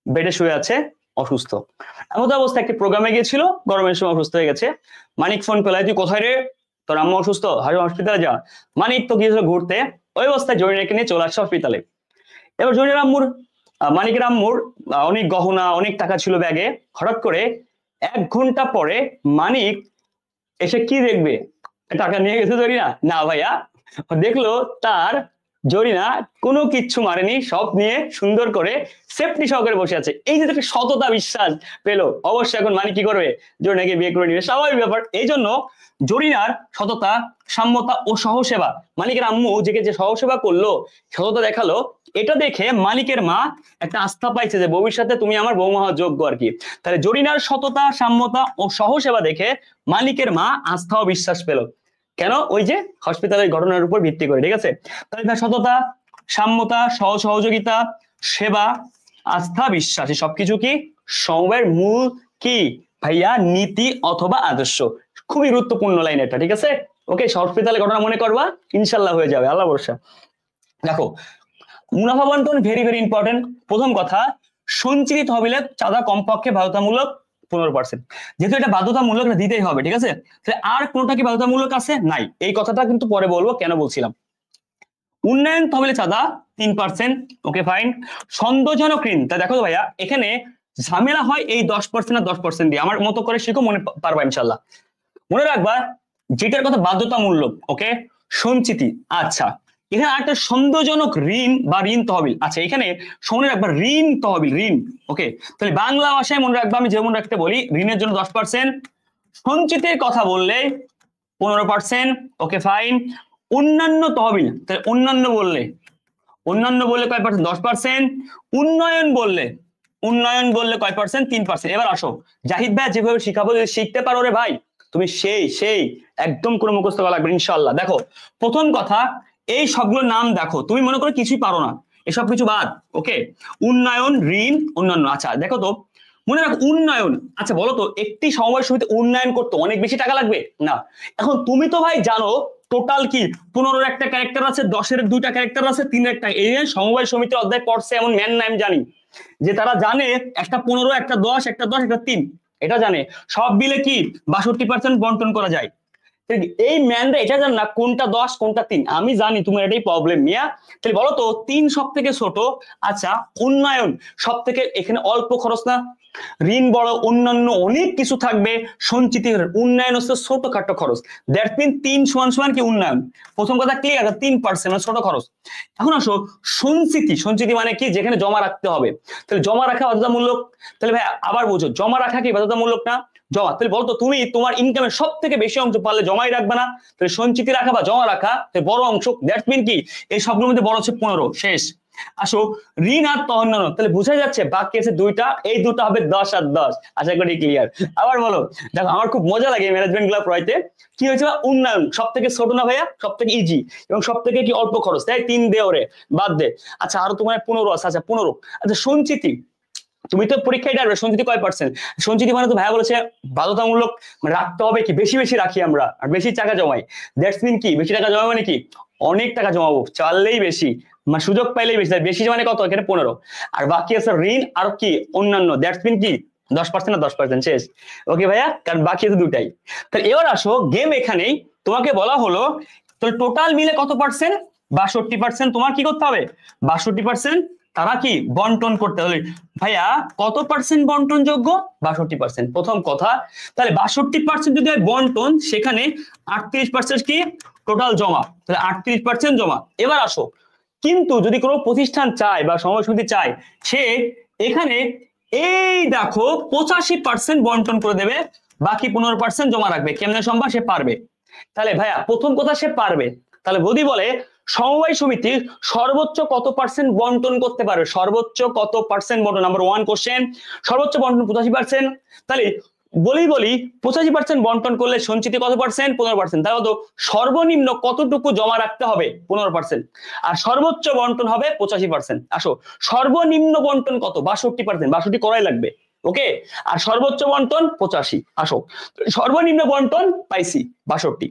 বেডে শুয়ে আছে, অসুস্থ। এমন অবস্থা একটি প্রোগ্রামে গিয়েছিল, গরমের সময় অসুস্থ হয়ে গেছে। মানিক ফোন পেলায়, তুই কোথায় রে? তোর আম্মা অসুস্থ, হসপিটালে যা। মানিক তো গিয়েছিল ঘুরতে, ওই অবস্থায় জরিনাকে নিয়ে চলে আসছে হসপিটালে। এবার জরিনার আম্মুর, মানিকের আম্মুর অনেক গহনা, অনেক টাকা ছিল ব্যাগে। হঠাৎ করে 1 ঘন্টা পরে মানিক এসে কি দেখবে? টাকা নিয়ে গেছে জরিনা? না ভাইয়া, দেখলো তার জরিনা কোনো কিচ্ছু মারেনি, সব নিয়ে সুন্দর করে সেফটি সহকারে বসে আছে। এই যে একটা সততা বিশ্বাস পেলো, অবশ্যই এখন মানিক কি করবে? জরিনাকে বিয়ে করে নিবে, স্বাভাবিক ব্যাপার। এই জন্য জরিনার সততা, সাম্যতা ও সহসেবা, মানিকের আম্মু যে সহসেবা করলো, সততা দেখালো, এটা দেখে মানিকের মা একটা আস্থা পাইছে যে ভবিষ্যতে তুমি আমার বৌমা হওয়ার যোগ্য আর কি। তাহলে জরিনার সততা, সাম্যতা ও সহসেবা দেখে মানিকের মা আস্থা ও বিশ্বাস পেল। কেন? ওই যে হসপিটালের ঘটনার উপর ভিত্তি করে, ঠিক আছে? তাহলে সততা, সাম্যতা, সহযোগিতা, সেবা, আস্থা, বিশ্বাস, এই সবকিছু কি সমবায়ের মূল কি ভাইয়া? নীতি অথবা আদর্শ। খুবই গুরুত্বপূর্ণ লাইন এটা, ঠিক আছে? ওকে, হসপিটালে ঘটনা মনে করবা, ইনশাল্লাহ হয়ে যাবে, আল্লাহ ভরসা। দেখো, মুনাফা বন্টন ভেরি ভেরি ইম্পর্টেন্ট। প্রথম কথা, সঞ্চিত তহবিলে চাঁদা কমপক্ষে বাধ্যতামূলক 15%। যেহেতু এটা বাধ্যতামূলক, এটা দিতেই হবে, ঠিক আছে? তাহলে আর কোনটা কি বাধ্যতামূলক আছে? নাই। এই কথাটা কিন্তু পরে বলবো কেন বলছিলাম। উন্নয়ন তহবিলে চাঁদা 3%, ওকে ফাইন। সন্দেহজনক ঋণ, তা দেখো ভাইয়া এখানে ঝামেলা হয় এই 10% আর 10% দিয়ে, আমার মতো করে শিখো, মনে পারবা ইনশাল্লাহ। মনে রাখবা যেটার কথা বাধ্যতামূলক, ওকে, সঞ্চিতি। আচ্ছা, এখানে আরেকটা সন্দেহজনক ঋণ বা ঋণ তহবিল। আচ্ছা, এখানে মনে রাখবা ঋণ তহবিল, ঋণ, ওকে। তাহলে বাংলা ভাষায় মনে রাখবা, আমি যেমন রাখতে বলি, ঋণের জন্য 10%, সঞ্চিতির কথা বললে 15%, ওকে ফাইন। অন্যান্য তহবিল, তাহলে অন্যান্য বললে কয় পার্সেন্ট? 10%। উন্নয়ন বললে কয় পার্সেন্ট? 3%। এবার আসো, জাহিদ ভাই যেভাবে শিখাবো, যদি শিখতে পারো রে ভাই, তুমি সেই একদম কোনো মুখস্থ করা লাগবে ইনশাল্লাহ। দেখো, প্রথম কথা, এই সবগুলোর নাম দেখো, তুমি মনে করো কিছুই পারো না, এসব কিছু বাদ, ওকে। উন্নয়ন, ঋণ, অন্যান্য। আচ্ছা দেখো তো, মনে রাখো উন্নয়ন। আচ্ছা বলো তো, একটি সমবায় সমিতি উন্নয়ন করতে অনেক বেশি টাকা লাগবে না? এখন তুমি তো ভাই জানো টোটাল কি 15-এর একটা ক্যারেক্টার আছে, 10-এর 2টা ক্যারেক্টার আছে, 3-এর একটা, এই সমবায় সমিতির অধ্যায় পড়ছে এমন ম্যান নাম জানি যে তারা জানে একটা 15, একটা 10, একটা 10, একটা 3, এটা জানে। সব মিলে কি 62% বন্টন করা যায়। এই ম্যানরা এটা জান না কোনটা 10 কোনটা 3। আমি জানি তোমার এটাই প্রবলেম মিয়া। তাহলে বলো তো 3 সব থেকে ছোট। আচ্ছা, উন্নয়ন সব থেকে এখানে অল্প খরচ না? ঋণ বড়, অন্যান্য অনেক কিছু থাকবে, সঞ্চিতি। উন্নয়ন হচ্ছে ছোটখাটো খরচ, দ্যাট মিন 3 সমান কি উন্নয়ন। প্রথম কথা ক্লিয়ার, 3% মানে ছোট খরচ। এখন আসো সঞ্চিতি মানে কি? যেখানে জমা রাখতে হবে। তাহলে জমা রাখা বাধ্যতামূলক। তাহলে ভাই আবার বোঝো, জমা রাখা কি বাধ্যতামূলক না? জমা। তাহলে বলতো তুমি তোমার ইনকামের সব থেকে বেশি অংশ পারলে জমাই রাখবে না? তাহলে সঞ্চিতি রাখা বা জমা রাখা বড় অংশ, দ্যাট মিন কি এই সবগুলোর মধ্যে বড় হচ্ছে 15। শেষ। আসো ঋণ আর অন্যান্য, তাহলে বোঝা যাচ্ছে বাকি আছে 2টা, এই 2টা হবে 10 আর 10। আশা করি ক্লিয়ার। আবার বলো, দেখো আমার খুব মজা লাগে ম্যানেজমেন্ট গুলো পড়াইতে। কি হয়েছে? উন্নয়ন সব থেকে ছোট না ভাইয়া? সব থেকে ইজি এবং সব থেকে কি অল্প খরচ, তাই 3 দে ওরে, বাদ দে। আচ্ছা আরো তোমার 15 আছে। আচ্ছা 15। আচ্ছা সঞ্চিতি, তুমি তো পরীক্ষায় ডাকবে সঞ্চিতি কয় পার্সেন্ট? সঞ্চিতি মানে তো ভাইয়া বলেছে বাধ্যতামূলক, রাখতে হবে কি বেশি বেশি রাখি আমরা, আর বেশি টাকা জমাই। দ্যাটস মিন কি বেশি টাকা জমাই মানে কি অনেক টাকা জমাবো, চাললেই বেশি, মানে সুযোগ পাইলেই বেশি। বেশি মানে কত? এখানে 15। আর বাকি আছে ঋণ আর কি অন্যান্য, দ্যাটস মিন কি 10% না 10%। শেষ। ওকে ভাইয়া, কারণ বাকি আছে 2টাই। তাহলে এবার আসো গেম এখানেই। তোমাকে বলা হলো তাহলে টোটাল মিলে কত পার্সেন্ট? 62%। তোমার কি করতে হবে? 62% তারা কি বন্টন করতে হলে। ভাইয়া কত পার্সেন্ট বন্টন যোগ্য? 62%। প্রথম কথা, তাহলে 62% যদি হয় বন্টন, সেখানে 38% কি টোটাল জমা, তাহলে 38% জমা। এবার আসো, কিন্তু যদি কোনো প্রতিষ্ঠান চায় বা সমবায় সমিতি চায়, সে এখানে এই দেখো 85% বন্টন করে দেবে, বাকি 15% জমা রাখবে। কেমনে সম্ভব? সে পারবে। তাহলে ভাইয়া প্রথম কথা, সে পারবে। তাহলে যদি বলে সমবায় সমিতি সর্বোচ্চ কত পার্সেন্ট বন্টন করতে পারবে, সর্বোচ্চ কত পার্সেন্ট বন্টন, নাম্বার 1 কোশ্চেন। সর্বোচ্চ বন্টন 85%। তাহলে বলি 85% বন্টন করলে সঞ্চিতি কত পার্সেন্ট? 15%। তাহলে তো সর্বনিম্ন কতটুকু জমা রাখতে হবে? 15%। আর সর্বোচ্চ বন্টন হবে 85%। আসো, সর্বনিম্ন বন্টন কত? 62%। 62 করাই লাগবে, ওকে। আর সর্বোচ্চ বন্টন 85। আসো, সর্বনিম্ন বন্টন পাইছি 62।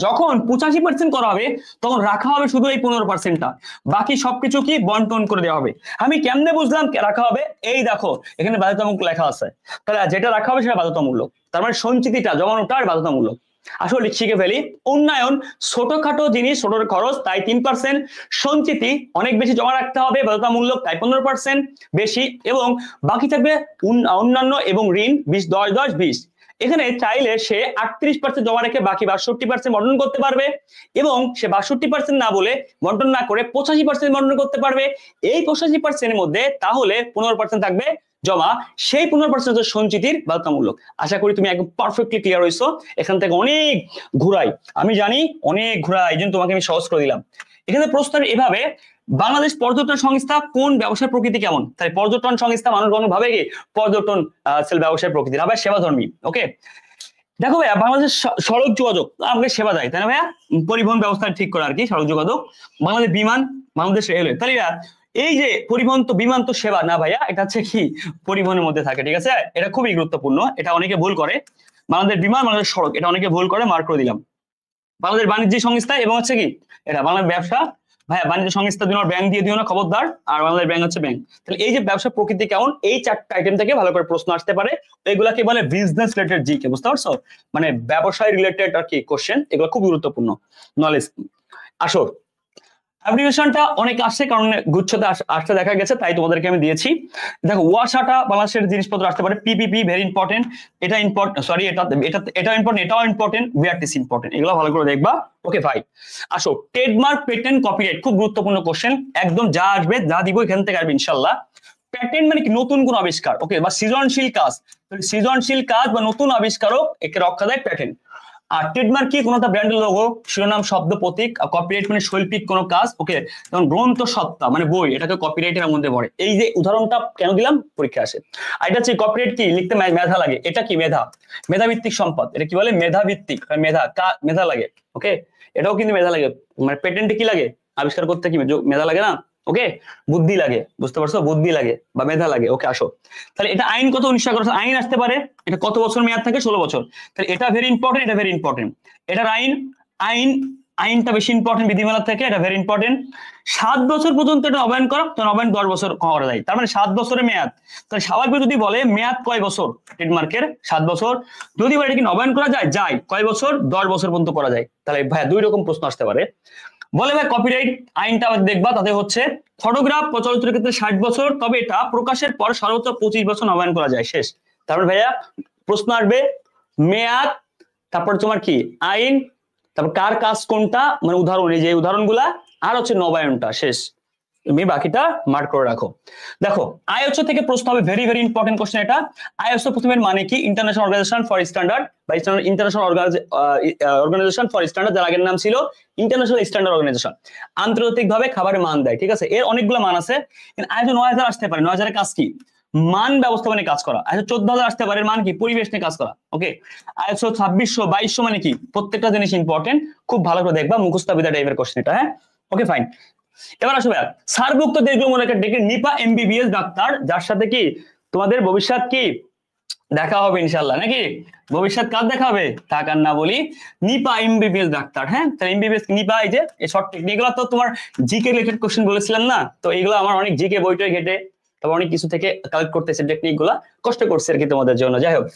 যখন 85% করা হবে, তখন রাখা হবে শুধু এই 15%টা, বাকি সবকিছু কি বন্টন করে দেওয়া হবে। আমি কেমনে বুঝলাম রাখা হবে? এই দেখো এখানে বাধ্যতামূলক লেখা আছে, তাহলে যেটা রাখা হবে সেটা বাধ্যতামূলক। তার মানে সঞ্চিতিটা জমানোটা বাধ্যতামূলক। আসলে শিখে ফেলি, উন্নয়ন ছোটখাটো জিনিস, ছোট খরচ, তাই 3%। সঞ্চিতি অনেক বেশি জমা রাখতে হবে, বাধ্যতামূলক, তাই 15% বেশি। এবং বাকি থাকবে অন্যান্য এবং ঋণ 20, 10, 10, 20। এখানে চাইলে সে 38% জমা রেখে বাকি 62% বন্টন করতে পারবে, এবং সে 62% না বলে বন্টন না করে 85% বন্টন করতে পারবে। এই 85% এর মধ্যে তাহলে 15% থাকবে জমা, সেই 15% সঞ্চিতির বাধ্যতামূলক। আশা করি তুমি একদম পারফেক্টলি ক্লিয়ার হইছো। এখান থেকে অনেক ঘুরাই, আমি জানি অনেক ঘুরাই, এই জন্য তোমাকে আমি সহজ করে দিলাম। এখানে প্রশ্ন এভাবে, বাংলাদেশ পর্যটন সংস্থা কোন ব্যবসার প্রকৃতি কেমন? তাই পর্যটন সংস্থা মানুষ গণ ভাবে কি পর্যটন ব্যবসার প্রকৃতি, আবার সেবাধর্মী, ওকে। দেখো ভাইয়া, বাংলাদেশ সড়ক যোগাযোগ আমাদের সেবা দেয়, তাই না ভাইয়া? পরিবহন ব্যবস্থা ঠিক করে আর কি, সড়ক যোগাযোগ। বাংলাদেশ বিমান, বাংলাদেশ রেলওয়ে। তাহলে এই যে পরিবহন তো বিমান তো সেবা না ভাইয়া, এটা হচ্ছে কি পরিবহনের মধ্যে থাকে, ঠিক আছে? এটা খুবই গুরুত্বপূর্ণ, এটা অনেকে ভুল করে। বাংলাদেশ বিমান, বাংলাদেশ সড়ক, এটা অনেকে ভুল করে, মার্ক করে দিলাম। বাংলাদেশ বাণিজ্য সংস্থা এবং হচ্ছে কি এটা বাংলাদেশ ব্যবসা, ভাইয়া বাণিজ্য সংস্থা দিও না, ব্যাংক দিয়ে দিও না খবরদার, আর বাংলাদেশ ব্যাংক হচ্ছে ব্যাংক। তাহলে এই যে ব্যবসা প্রকৃতি কেমন, এই চারটা আইটেম থেকে ভালো করে প্রশ্ন আসতে পারে। এগুলাকে বলে বিজনেস রিলেটেড জিকে, বুঝতে পারছো, মানে ব্যবসায় রিলেটেড আর কি কোশ্চেন, এগুলো খুব গুরুত্বপূর্ণ নলেজ। আসো অ্যাপ্লিকেশনটা অনেক আসছে, কারণ গুচ্ছতে আসতে দেখা গেছে, তাই তোমাদেরকে আমি দিয়েছি। দেখো ওয়াসাটা বাংলাদেশের জিনিসপত্র আসতে পারে, পিপিপি ভেরি ইম্পর্টেন্ট, এটা ইম্পর্টেন্ট, সরি এটা ইম্পর্টেন্ট, এটাও ইম্পর্টেন্ট, বিআরটিসি ইম্পর্টেন্ট, এগুলো ভালো করে দেখবা। ওকে ভাই, আসো ট্রেডমার্ক, পেটেন্ট, কপিরাইট খুব গুরুত্বপূর্ণ কোশ্চেন, একদম যা আসবে যা দিব এখান থেকে আসবে ইনশাল্লাহ। প্যাটেন্ট মানে কি নতুন কোন আবিষ্কার, ওকে, বা সৃজনশীল কাজ, সৃজনশীল কাজ বা নতুন আবিষ্কারক একে রক্ষা দেয় প্যাটেন্ট। আর ট্রেডমার্ক কি, কোনো একটা ব্র্যান্ডের লোগো, শিরোনাম, শব্দ, প্রতীক। আর কপিরাইট মানে শৈল্পিক কোনো কাজ, ওকে, যেমন গ্রন্থ সত্তা মানে বই, এটাকে কপিরাইটের মধ্যে পড়ে। এই যে উদাহরণটা কেন দিলাম, পরীক্ষা আসে। আর এটা হচ্ছে কপিরাইট কি, লিখতে মেধা লাগে, এটা কি মেধা, মেধাভিত্তিক সম্পদ, এটা কি বলে মেধাভিত্তিক, মেধা লাগে, ওকে, এটাও কিন্তু মেধা লাগে। মানে পেটেন্টে কি লাগে, আবিষ্কার করতে কি মেধা লাগে না, ওকে, বুদ্ধি লাগে, বুঝতে পারছো, বুদ্ধি লাগে বা মেধা লাগে। ওকে আসো, তাহলে এটা আইন কত, 1911 আইন আসতে পারে, এটা কত বছর মেয়াদ থাকে, 16 বছর। তাহলে এটা ভেরি ইম্পর্টেন্ট, এটা ভেরি ইম্পর্টেন্ট, এটার আইনটা বেশি ইম্পর্টেন্ট বিধিমালা থেকে, এটা ভেরি ইম্পর্টেন্ট। 7 বছর পর্যন্ত এটা নবায়ন করা, তো নবায়ন 10 বছর করা যায়, তার মানে 7 বছরের মেয়াদ। তাহলে স্বাভাবিক যদি বলে মেয়াদ কয় বছর ট্রেডমার্কের, 7 বছর, যদি বলে এটা কি নবায়ন করা যায়, কয় বছর, 10 বছর পর্যন্ত করা যায়। তাহলে ভাইয়া দুই রকম প্রশ্ন আসতে পারে। বলে ভাই কপিরাইট আইনটা দেখবা, তাতে হচ্ছে ফটোগ্রাফ প্রচলিতের ক্ষেত্রে 60 বছর, তবে এটা প্রকাশের পর সর্বোচ্চ 25 বছর নবায়ন করা যায়, শেষ। তারপর ভাইয়া প্রশ্ন আসবে মেয়াদ, তারপর তোমার কি আইন, তারপর কার কাজ কোনটা, মানে উদাহরণ, এই যে উদাহরণগুলা, আর হচ্ছে নবায়নটা, শেষ। তুমি বাকিটা মার্ক করে রাখো। দেখো আইএসও থেকে প্রশ্ন হবে, ভেরি ভেরি ইম্পর্টেন্ট কোশ্চেন এটা। আইএসও প্রথমের মানে কি, ইন্টারন্যাশনাল অর্গানাইজেশন ফর স্ট্যান্ডার্ড বা ইন্টারন্যাশনাল অর্গানাইজেশন ফর স্ট্যান্ডার্ড, যার আগের নাম ছিল ইন্টারন্যাশনাল স্ট্যান্ডার্ড অর্গানাইজেশন, আন্তর্জাতিকভাবে খাবারের মান দেয়, ঠিক আছে। এর অনেকগুলো মান আছে, আইএসও 9000 আসতে পারে, 9000 এর কাজ কি, মান ব্যবস্থাপনায় কাজ করা। আইএসও 14000 আসতে পারে, মান কি, পরিবেশ নিয়ে কাজ করা, ওকে। আইএসও 2600 2200 মানে কি, প্রত্যেকটা জিনিস ইম্পর্টেন্ট, খুব ভালো করে দেখবা, মুখস্থ বিদ্যা টাইপের কোশ্চেন এটা, হ্যাঁ, ওকে ফাইন। এবার আসবে সারভুক্ত দেশগুলো মনে ডেকে নিপা এমবিবিএস ডাক্তার, যার সাথে কি তোমাদের ভবিষ্যৎ কি দেখা হবে ইনশাল্লাহ, নাকি ভবিষ্যৎ কাজ দেখা হবে, তা কার না বলি, নিপা এমবিবিএস ডাক্তার, হ্যাঁ। তাহলে এমবিবিএস নিপা, এই যে এই শর্ট টেকনিক, এগুলো তো তোমার জিকে রিলেটেড কোশ্চেন বলেছিলাম না, তো এগুলো আমার অনেক জিকে বইটাই ঘেটে, তারপর অনেক কিছু থেকে কালেক্ট করতেছে টেকনিক গুলা, কষ্ট করছে আর কি তোমাদের জন্য। যাই হোক,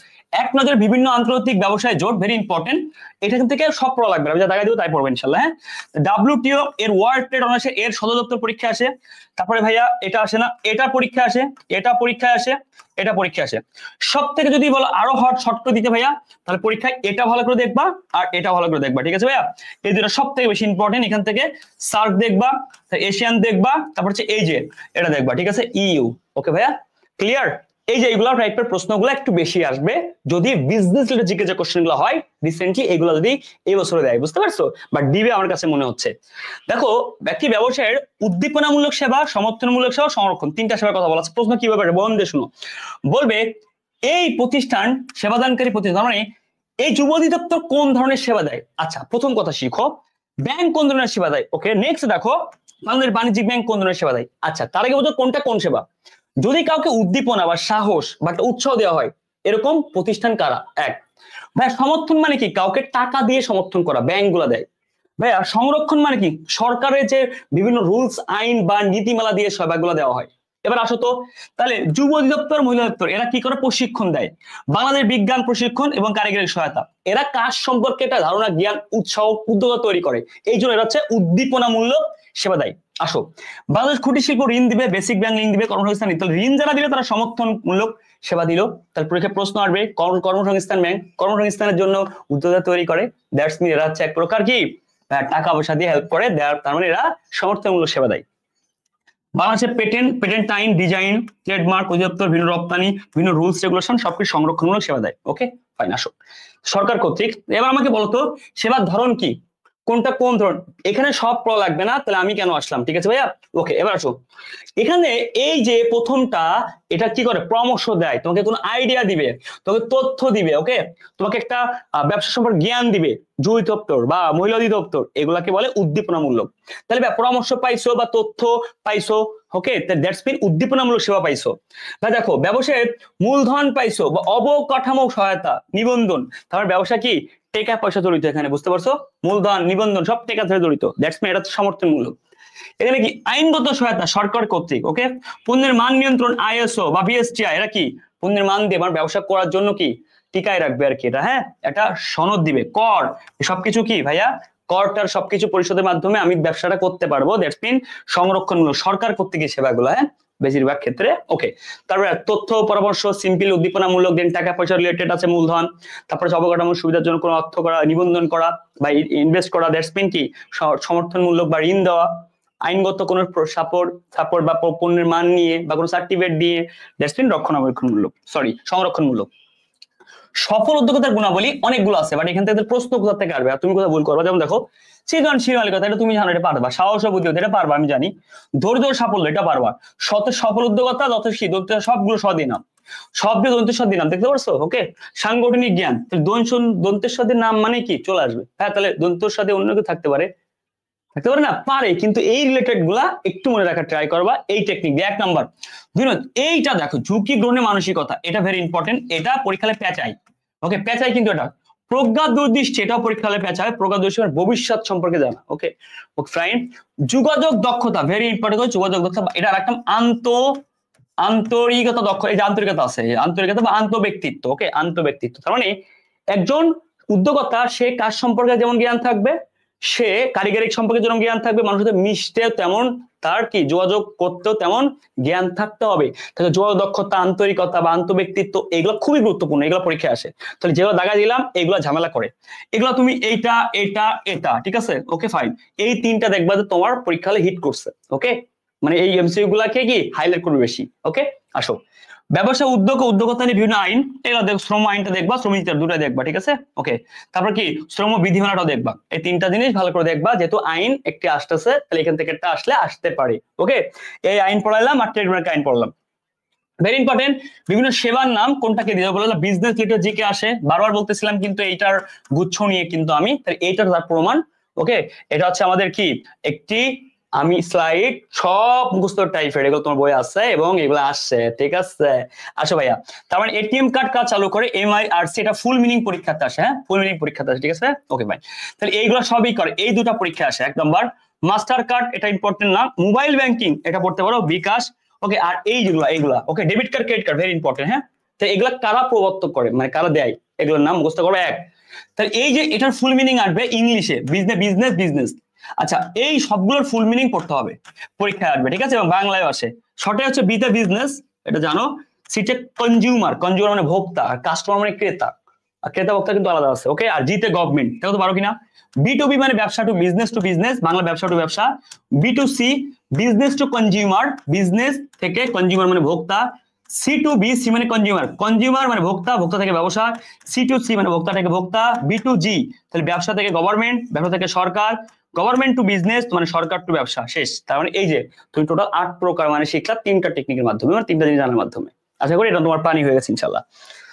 এক নজর বিভিন্ন আন্তর্জাতিক ব্যবসায় জোট, ভেরি ইম্পর্টেন্ট, এটা থেকে সব পড়া লাগবে, আমি যা দেখা দিব তাই পড়বো ইনশাল্লাহ, হ্যাঁ। WTO এর ওয়ার্ল্ড ট্রেড অর্গানাইজেশন এর সদর দপ্তর পরীক্ষা আসে, তারপরে ভাইয়া এটা আসে না, এটা পরীক্ষা আসে, এটা পরীক্ষায় আসে, এটা পরীক্ষা আসে। সব থেকে যদি বলো আরো শর্ট করে দিতে ভাইয়া, তাহলে পরীক্ষায় এটা ভালো করে দেখবা আর এটা ভালো করে দেখবা, ঠিক আছে ভাইয়া। এই দুটো সব থেকে বেশি ইম্পর্টেন্ট, এখান থেকে সার্ক দেখবা, এশিয়ান দেখবা, তারপর হচ্ছে এই যে এটা দেখবা, ঠিক আছে, ইউ, ওকে ভাইয়া, ক্লিয়ার। এই যে এইগুলো টাইপের প্রশ্নগুলো একটু বেশি আসবে যদি বিজনেস রিলেটেড জিকে যে কোশ্চেনগুলো হয় রিসেন্টলি, এগুলো যদি এই বছরে দেয়, বুঝতে পারছো, বা দিবে আমার কাছে মনে হচ্ছে। দেখো ব্যক্তি ব্যবসায়ের উদ্দীপনামূলক সেবা, সমর্থনমূলক সেবা, সংরক্ষণ, তিনটা সেবার কথা বলা আছে। প্রশ্ন কিভাবে বন্ধ দিয়ে শুনো, বলবে এই প্রতিষ্ঠান সেবাদানকারী প্রতিষ্ঠান, মানে এই যুব অধিদপ্তর কোন ধরনের সেবা দেয়। আচ্ছা প্রথম কথা শিখো, ব্যাংক কোন ধরনের সেবা দেয়, ওকে। নেক্সট দেখো বাংলাদেশ বাণিজ্যিক ব্যাংক কোন ধরনের সেবা দেয়। আচ্ছা তার আগে বলতো কোনটা কোন সেবা। যদি কাউকে উদ্দীপনা বা সাহস বা উৎসাহ দেওয়া হয়, এরকম প্রতিষ্ঠান কারা, এক। ভাইয়া সমর্থন মানে কি, কাউকে টাকা দিয়ে সমর্থন করা, ব্যাংক গুলা দেয়। ভাইয়া সংরক্ষণ মানে কি, সরকারের যে বিভিন্ন রুলস আইন বা নীতিমালা দিয়ে সেবাগুলো দেওয়া হয়। এবার আসো তো, তাহলে যুব অধিদপ্তর, মহিলা দপ্তর, এরা কি করে, প্রশিক্ষণ দেয়। বাংলাদেশ বিজ্ঞান প্রশিক্ষণ এবং কারিগরি সহায়তা, এরা কাজ সম্পর্কে একটা ধারণা, জ্ঞান, উৎসাহ, উদ্যোগতা তৈরি করে, এই জন্য এরা হচ্ছে উদ্দীপনামূলক সেবা দেয়। আসো বাংলাদেশ কুটির শিল্প ঋণ দিবে, বেসিক ব্যাংক ঋণ দিবে, কর্মসংস্থান, তাহলে ঋণ যারা দিলে তারা সমর্থনমূলক সেবা দিল। তাহলে পরীক্ষায় প্রশ্ন আসবে, কর্মসংস্থান ব্যাংক কর্মসংস্থানের জন্য উদ্যোগতা তৈরি করে, দ্যাটস মিন এরা হচ্ছে এক প্রকার কি টাকা পয়সা দিয়ে হেল্প করে, তার মানে এরা সমর্থনমূলক সেবা দেয়। বাংলাদেশের পেটেন্ট আইন, ডিজাইন, ট্রেডমার্ক অধিদপ্তর বিভিন্ন রপ্তানি, বিভিন্ন রুলস রেগুলেশন সবকিছু সংরক্ষণমূলক সেবা দেয়, ওকে ফাইন। আসো সরকার কর্তৃক, এবার আমাকে বলতো সেবার ধরন কি, কোনটা কোন ধরন, এখানে সব পড়া লাগবে না, তাহলে আমি কেন আসলাম, ঠিক আছে ভাইয়া, ওকে। এবার আসো, এখানে এই যে প্রথমটা, এটা কি করে, পরামর্শ দেয়, তোমাকে কোনো আইডিয়া দিবে, তোমাকে তথ্য দিবে, ওকে, তোমাকে একটা ব্যবসা সম্পর্কে জ্ঞান দিবে, জুই দপ্তর বা মহিলা অধিদপ্তর, এগুলাকে বলে উদ্দীপনামূলক। তাহলে পরামর্শ পাইছো বা তথ্য পাইছো, ওকে, দ্যাটস মিন উদ্দীপনামূলক সেবা পাইছো। বা দেখো ব্যবসায়ের মূলধন পাইছো বা অবকাঠামো সহায়তা, নিবন্ধন, তারপর ব্যবসা কি টাকা পয়সা জড়িত এখানে, বুঝতে পারছো? মূলধন নিবন্ধন সব টাকা ধরে জড়িত, দ্যাটস মিন এটা সমর্থনমূলক। এখানে কি আইনগত সহায়তা সরকার কর্তৃক, ওকে। পণ্যের মান নিয়ন্ত্রণ আইএসও বা বিএসটিআই, এরা কি পণ্যের মান দিয়ে আমার ব্যবসা করার জন্য কি টিকায় রাখবে আর কি, এটা হ্যাঁ, এটা সনদ দিবে। কর সবকিছু কি ভাইয়া, করটার সবকিছু পরিশোধের মাধ্যমে আমি ব্যবসাটা করতে পারবো, দ্যাটস মিন সংরক্ষণমূলক সরকার কর্তৃক এই সেবাগুলো, হ্যাঁ বেশিরভাগ ক্ষেত্রে, ওকে। তারপরে তথ্য পরামর্শ সিম্পল উদ্দীপনামূলক, দেন টাকা পয়সা রিলেটেড আছে মূলধন, তারপরে অবকাঠামোর সুবিধার জন্য কোনো অর্থ করা, নিবন্ধন করা বা ইনভেস্ট করা, দ্যাটস মিন কি সমর্থনমূলক বা ঋণ দেওয়া, আইনগত কোনো সাপোর্ট বা পণ্যের মান নিয়ে বা কোনো সার্টিফিকেট দিয়ে, দ্যাটস মিন রক্ষণাবেক্ষণমূলক, সংরক্ষণমূলক। সফল উদ্যোক্তার গুণাবলী অনেকগুলো আছে, বাট এখান থেকে প্রশ্ন কোথা থেকে আসবে, তুমি কোথাও ভুল করবে। যেমন দেখো সৃজনশীলতা, এটা তুমি জানো, এটা পারবা। সাহস ও বুদ্ধিমত্তা, এটা পারবা আমি জানি। ধৈর্য সাফল্য, এটা পারবা। সফল উদ্যোক্তা যথেষ্ট, সবগুলো সদই নাম, শব্দ দন্তেশ্বর নাম, দেখতে পারছো, ওকে। সাংগঠনিক জ্ঞান, দন্তেশ্বর নাম মানে কি চলে আসবে, হ্যাঁ। তাহলে দন্তের অন্য কেউ থাকতে পারে না, পারে, কিন্তু এই রিলেটেড গুলা একটু মনে রাখার ট্রাই করবা এই টেকনিক দিয়ে। 1 নাম্বার। 2 নম্বর, এইটা দেখো ঝুঁকি গ্রহণের মানসিকতা, এটা ভেরি ইম্পর্টেন্ট, এটা পরীক্ষায় পেঁচাই, ওকে, পেঁচাই কিন্তু এটা। প্রজ্ঞা দূরদৃষ্টি, এটাও পরীক্ষায় পেঁচায়, প্রজ্ঞা দূরদৃষ্টি ভবিষ্যৎ সম্পর্কে জানা, ওকে ফাইন। যোগাযোগ দক্ষতা, ভেরি ইম্পর্টেন্ট, যোগাযোগ দক্ষতা, এটা একটা আন্তরিকতা দক্ষ, এই যে আন্তরিকতা আছে, আন্তরিকতা বা আন্তঃব্যক্তিত্ব, ওকে, আন্তঃব্যক্তিত্ব। তার মানে একজন উদ্যোক্তা সে কাজ সম্পর্কে যেমন জ্ঞান থাকবে, সে কারিগরিক সম্পর্কে যেমন জ্ঞান থাকবে, মানুষের সাথে মিশতেও তেমন তার কি যোগাযোগ করতেও তেমন জ্ঞান থাকতে হবে। তাহলে যোগাযোগ দক্ষতা, আন্তরিকতা বা আন্তঃব্যক্তিত্ব, এগুলো খুবই গুরুত্বপূর্ণ, এগুলো পরীক্ষায় আসে। তাহলে যেগুলো দাগা দিলাম এগুলো ঝামেলা করে, এগুলো তুমি এইটা এটা এটা, ঠিক আছে, ওকে ফাইন। এই 3টা দেখবা যে তোমার পরীক্ষা হলে হিট করছে, ওকে, মানে এই এমসিকিউ গুলাকে কি হাইলাইট করবে বেশি, ওকে। আসো ব্যবসা উদ্যোক্তা নিয়ে বিভিন্ন আইন, এগুলো দেখো, শ্রম আইনটা দেখবা, শ্রম নীতি দুটো দেখবা, ঠিক আছে, ওকে। তারপর কি শ্রম বিধিমালাটাও দেখবা, এই 3টা জিনিস ভালো করে দেখবা, যেহেতু আইন একটি আসতেছে, তাহলে এখান থেকে একটা আসতে পারে, ওকে। এই আইন পড়াইলাম আর ট্রেডমার্ক আইন পড়লাম, ভেরি ইম্পর্টেন্ট। বিভিন্ন সেবার নাম কোনটাকে দিয়ে বললাম, বিজনেস লিটার জিকে আসে, বারবার বলতেছিলাম, কিন্তু এইটার গুচ্ছ নিয়ে কিন্তু আমি, তাহলে এইটার তার প্রমাণ, ওকে। এটা হচ্ছে আমাদের কি একটি, আমি স্লাইড সব মুখস্থ টাইপের, এগুলো তোমার বই আছে এবং এগুলো আসছে, ঠিক আছে। আসো ভাইয়া, তার মানে এটিএম কার্ড কাজ চালু করে MIRC, এটা ফুল মিনিং পরীক্ষাতে আসে, হ্যাঁ ফুল মিনিং পরীক্ষাতে আসে, ঠিক আছে, ওকে ভাই। তাহলে এইগুলো সবই করে, এই দুটা পরীক্ষা আসে। 1 নম্বর মাস্টার কার্ড, এটা ইম্পর্টেন্ট না। মোবাইল ব্যাংকিং, এটা পড়তে পারো, বিকাশ, ওকে। আর এইগুলা, okay, debit card credit card, very important, হ্যাঁ। তো এগুলা কারা প্রবর্তক করে, মানে কারা দেয়, এগুলোর নাম মুখস্থ করো। 1, তাহলে এই যে এটার ফুল মিনিং আসবে ইংলিশে, বিজনেস। আচ্ছা, এই সবগুলোর ফুল মিনিং পড়তে হবে, পরীক্ষায় আসবে, ঠিক আছে, এবং বাংলায় আসে। শর্টে হচ্ছে বিতে বিজনেস, এটা জানো। সিটে কনজিউমার মানে ভোক্তা, আর কাস্টমার মানে ক্রেতা, আর ক্রেতা ভোক্তা কিন্তু আলাদা আছে, ওকে। আর জিতে গভর্নমেন্ট, দেখো তো পারো কিনা। B2B মানে ব্যবসা টু বিজনেস, বাংলা ব্যবসা টু ব্যবসা। B2C business to consumer, business থেকে কনজিউমার মানে ভোক্তা। C2B, সি মানে কনজিউমার মানে ভোক্তা থেকে ব্যবসা। C2C মানে ভোক্তা থেকে ভোক্তা। B2G তাহলে ব্যবসা থেকে গভর্নমেন্ট, ব্যবসা থেকে সরকার, গভর্নমেন্ট টু বিজনেস মানে সরকার টু ব্যবসা, শেষ। তার মানে এই যে তুমি টোটাল 8 প্রকার মানে শিখলা 3টা টেকনিকের মাধ্যমে, মানে 3টা জিনিস জানার মাধ্যমে। আশা করি এটা তোমার পানি হয়ে গেছে ইনশাল্লাহ।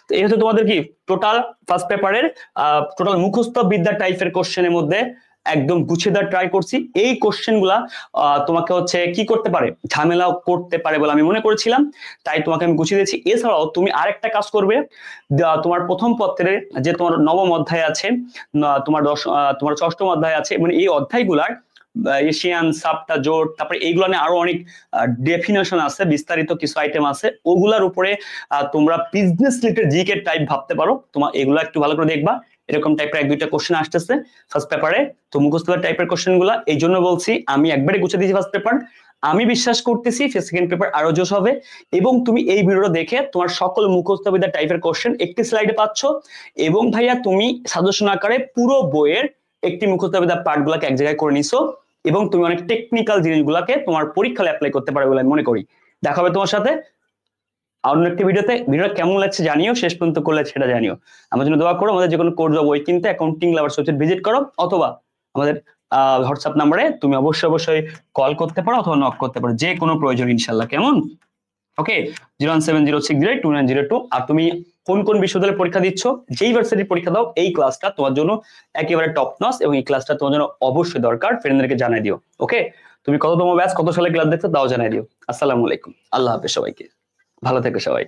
তো এই হচ্ছে তোমাদের কি টোটাল ফার্স্ট পেপারের টোটাল মুখস্থ বিদ্যা টাইপের কোশ্চেনের মধ্যে একদম গুছিয়ে দেওয়ার ট্রাই করছি। এই কোশ্চেন গুলা তোমাকে হচ্ছে কি করতে পারে, ঝামেলা করতে পারে বলে আমি মনে করেছিলাম, তাই তোমাকে আমি গুছিয়ে দিয়েছি। এছাড়াও তুমি আরেকটা কাজ করবে, তোমার প্রথম পত্রের যে তোমার 9ম অধ্যায় আছে, তোমার 6ম অধ্যায় আছে, মানে এই অধ্যায়গুলার এশিয়ান সাবটা জোট, তারপরে এইগুলো নিয়ে আরো অনেক ডেফিনেশন আছে, বিস্তারিত কিছু আইটেম আছে, ওগুলার উপরে তোমরা বিজনেস রিলেটেড জিকে টাইপ ভাবতে পারো। তোমার এগুলো একটু ভালো করে দেখবা, এরকম টাইপের 1-2টা কোশ্চেন আসতেছে ফার্স্ট পেপারে। তো মুখস্থ টাইপের কোশ্চেন গুলা, এই জন্য বলছি আমি একবারে গুছিয়ে দিয়েছি ফার্স্ট পেপার। আমি বিশ্বাস করতেছি সেকেন্ড পেপার আরো জোশ হবে, এবং তুমি এই ভিডিওটা দেখে তোমার সকল মুখস্থ বিদ্যা টাইপের কোশ্চেন একটি স্লাইডে পাচ্ছ, এবং ভাইয়া তুমি সাজেশন আকারে পুরো বইয়ের একটি মুখস্থ বিদ্যা পার্ট গুলাকে এক জায়গায় করে নিছো, এবং তুমি অনেক টেকনিক্যাল জিনিসগুলোকে তোমার পরীক্ষায় অ্যাপ্লাই করতে পারবে বলে আমি মনে করি। দেখা হবে তোমার সাথে অন্য একটি ভিডিওতে। ভিডিওটা কেমন লাগছে জানিও, শেষ পর্যন্ত করলে সেটা জানিও। আমার জন্য দোয়া করো। আমাদের যে কোনো কোর্স বা বই কিনতে অ্যাকাউন্টিং লাভার্স ওয়েবসাইট ভিজিট করো, অথবা আমাদের হোয়াটসঅ্যাপ নাম্বারে তুমি অবশ্যই কল করতে পারো অথবা নক করতে পারো, যে কোনো প্রয়োজন ইনশাল্লাহ, কেমন, ওকে। 01706029902। আর তুমি কোন কোন বিশ্ববিদ্যালয়ে পরীক্ষা দিচ্ছ, যেই ভার্সিটির পরীক্ষা দাও, এই ক্লাসটা তোমার জন্য একেবারে টপ নচ এবং এই ক্লাসটা তোমার জন্য অবশ্যই দরকার। ফ্রেন্ডদেরকে জানাই দিও। ওকে, তুমি কততম ব্যাচ, কত সালে ক্লাস দেখছো তাও জানাই দিও। আসসালামু আলাইকুম, আল্লাহ হাফেজ সবাইকে, ভালো থেকো সবাই।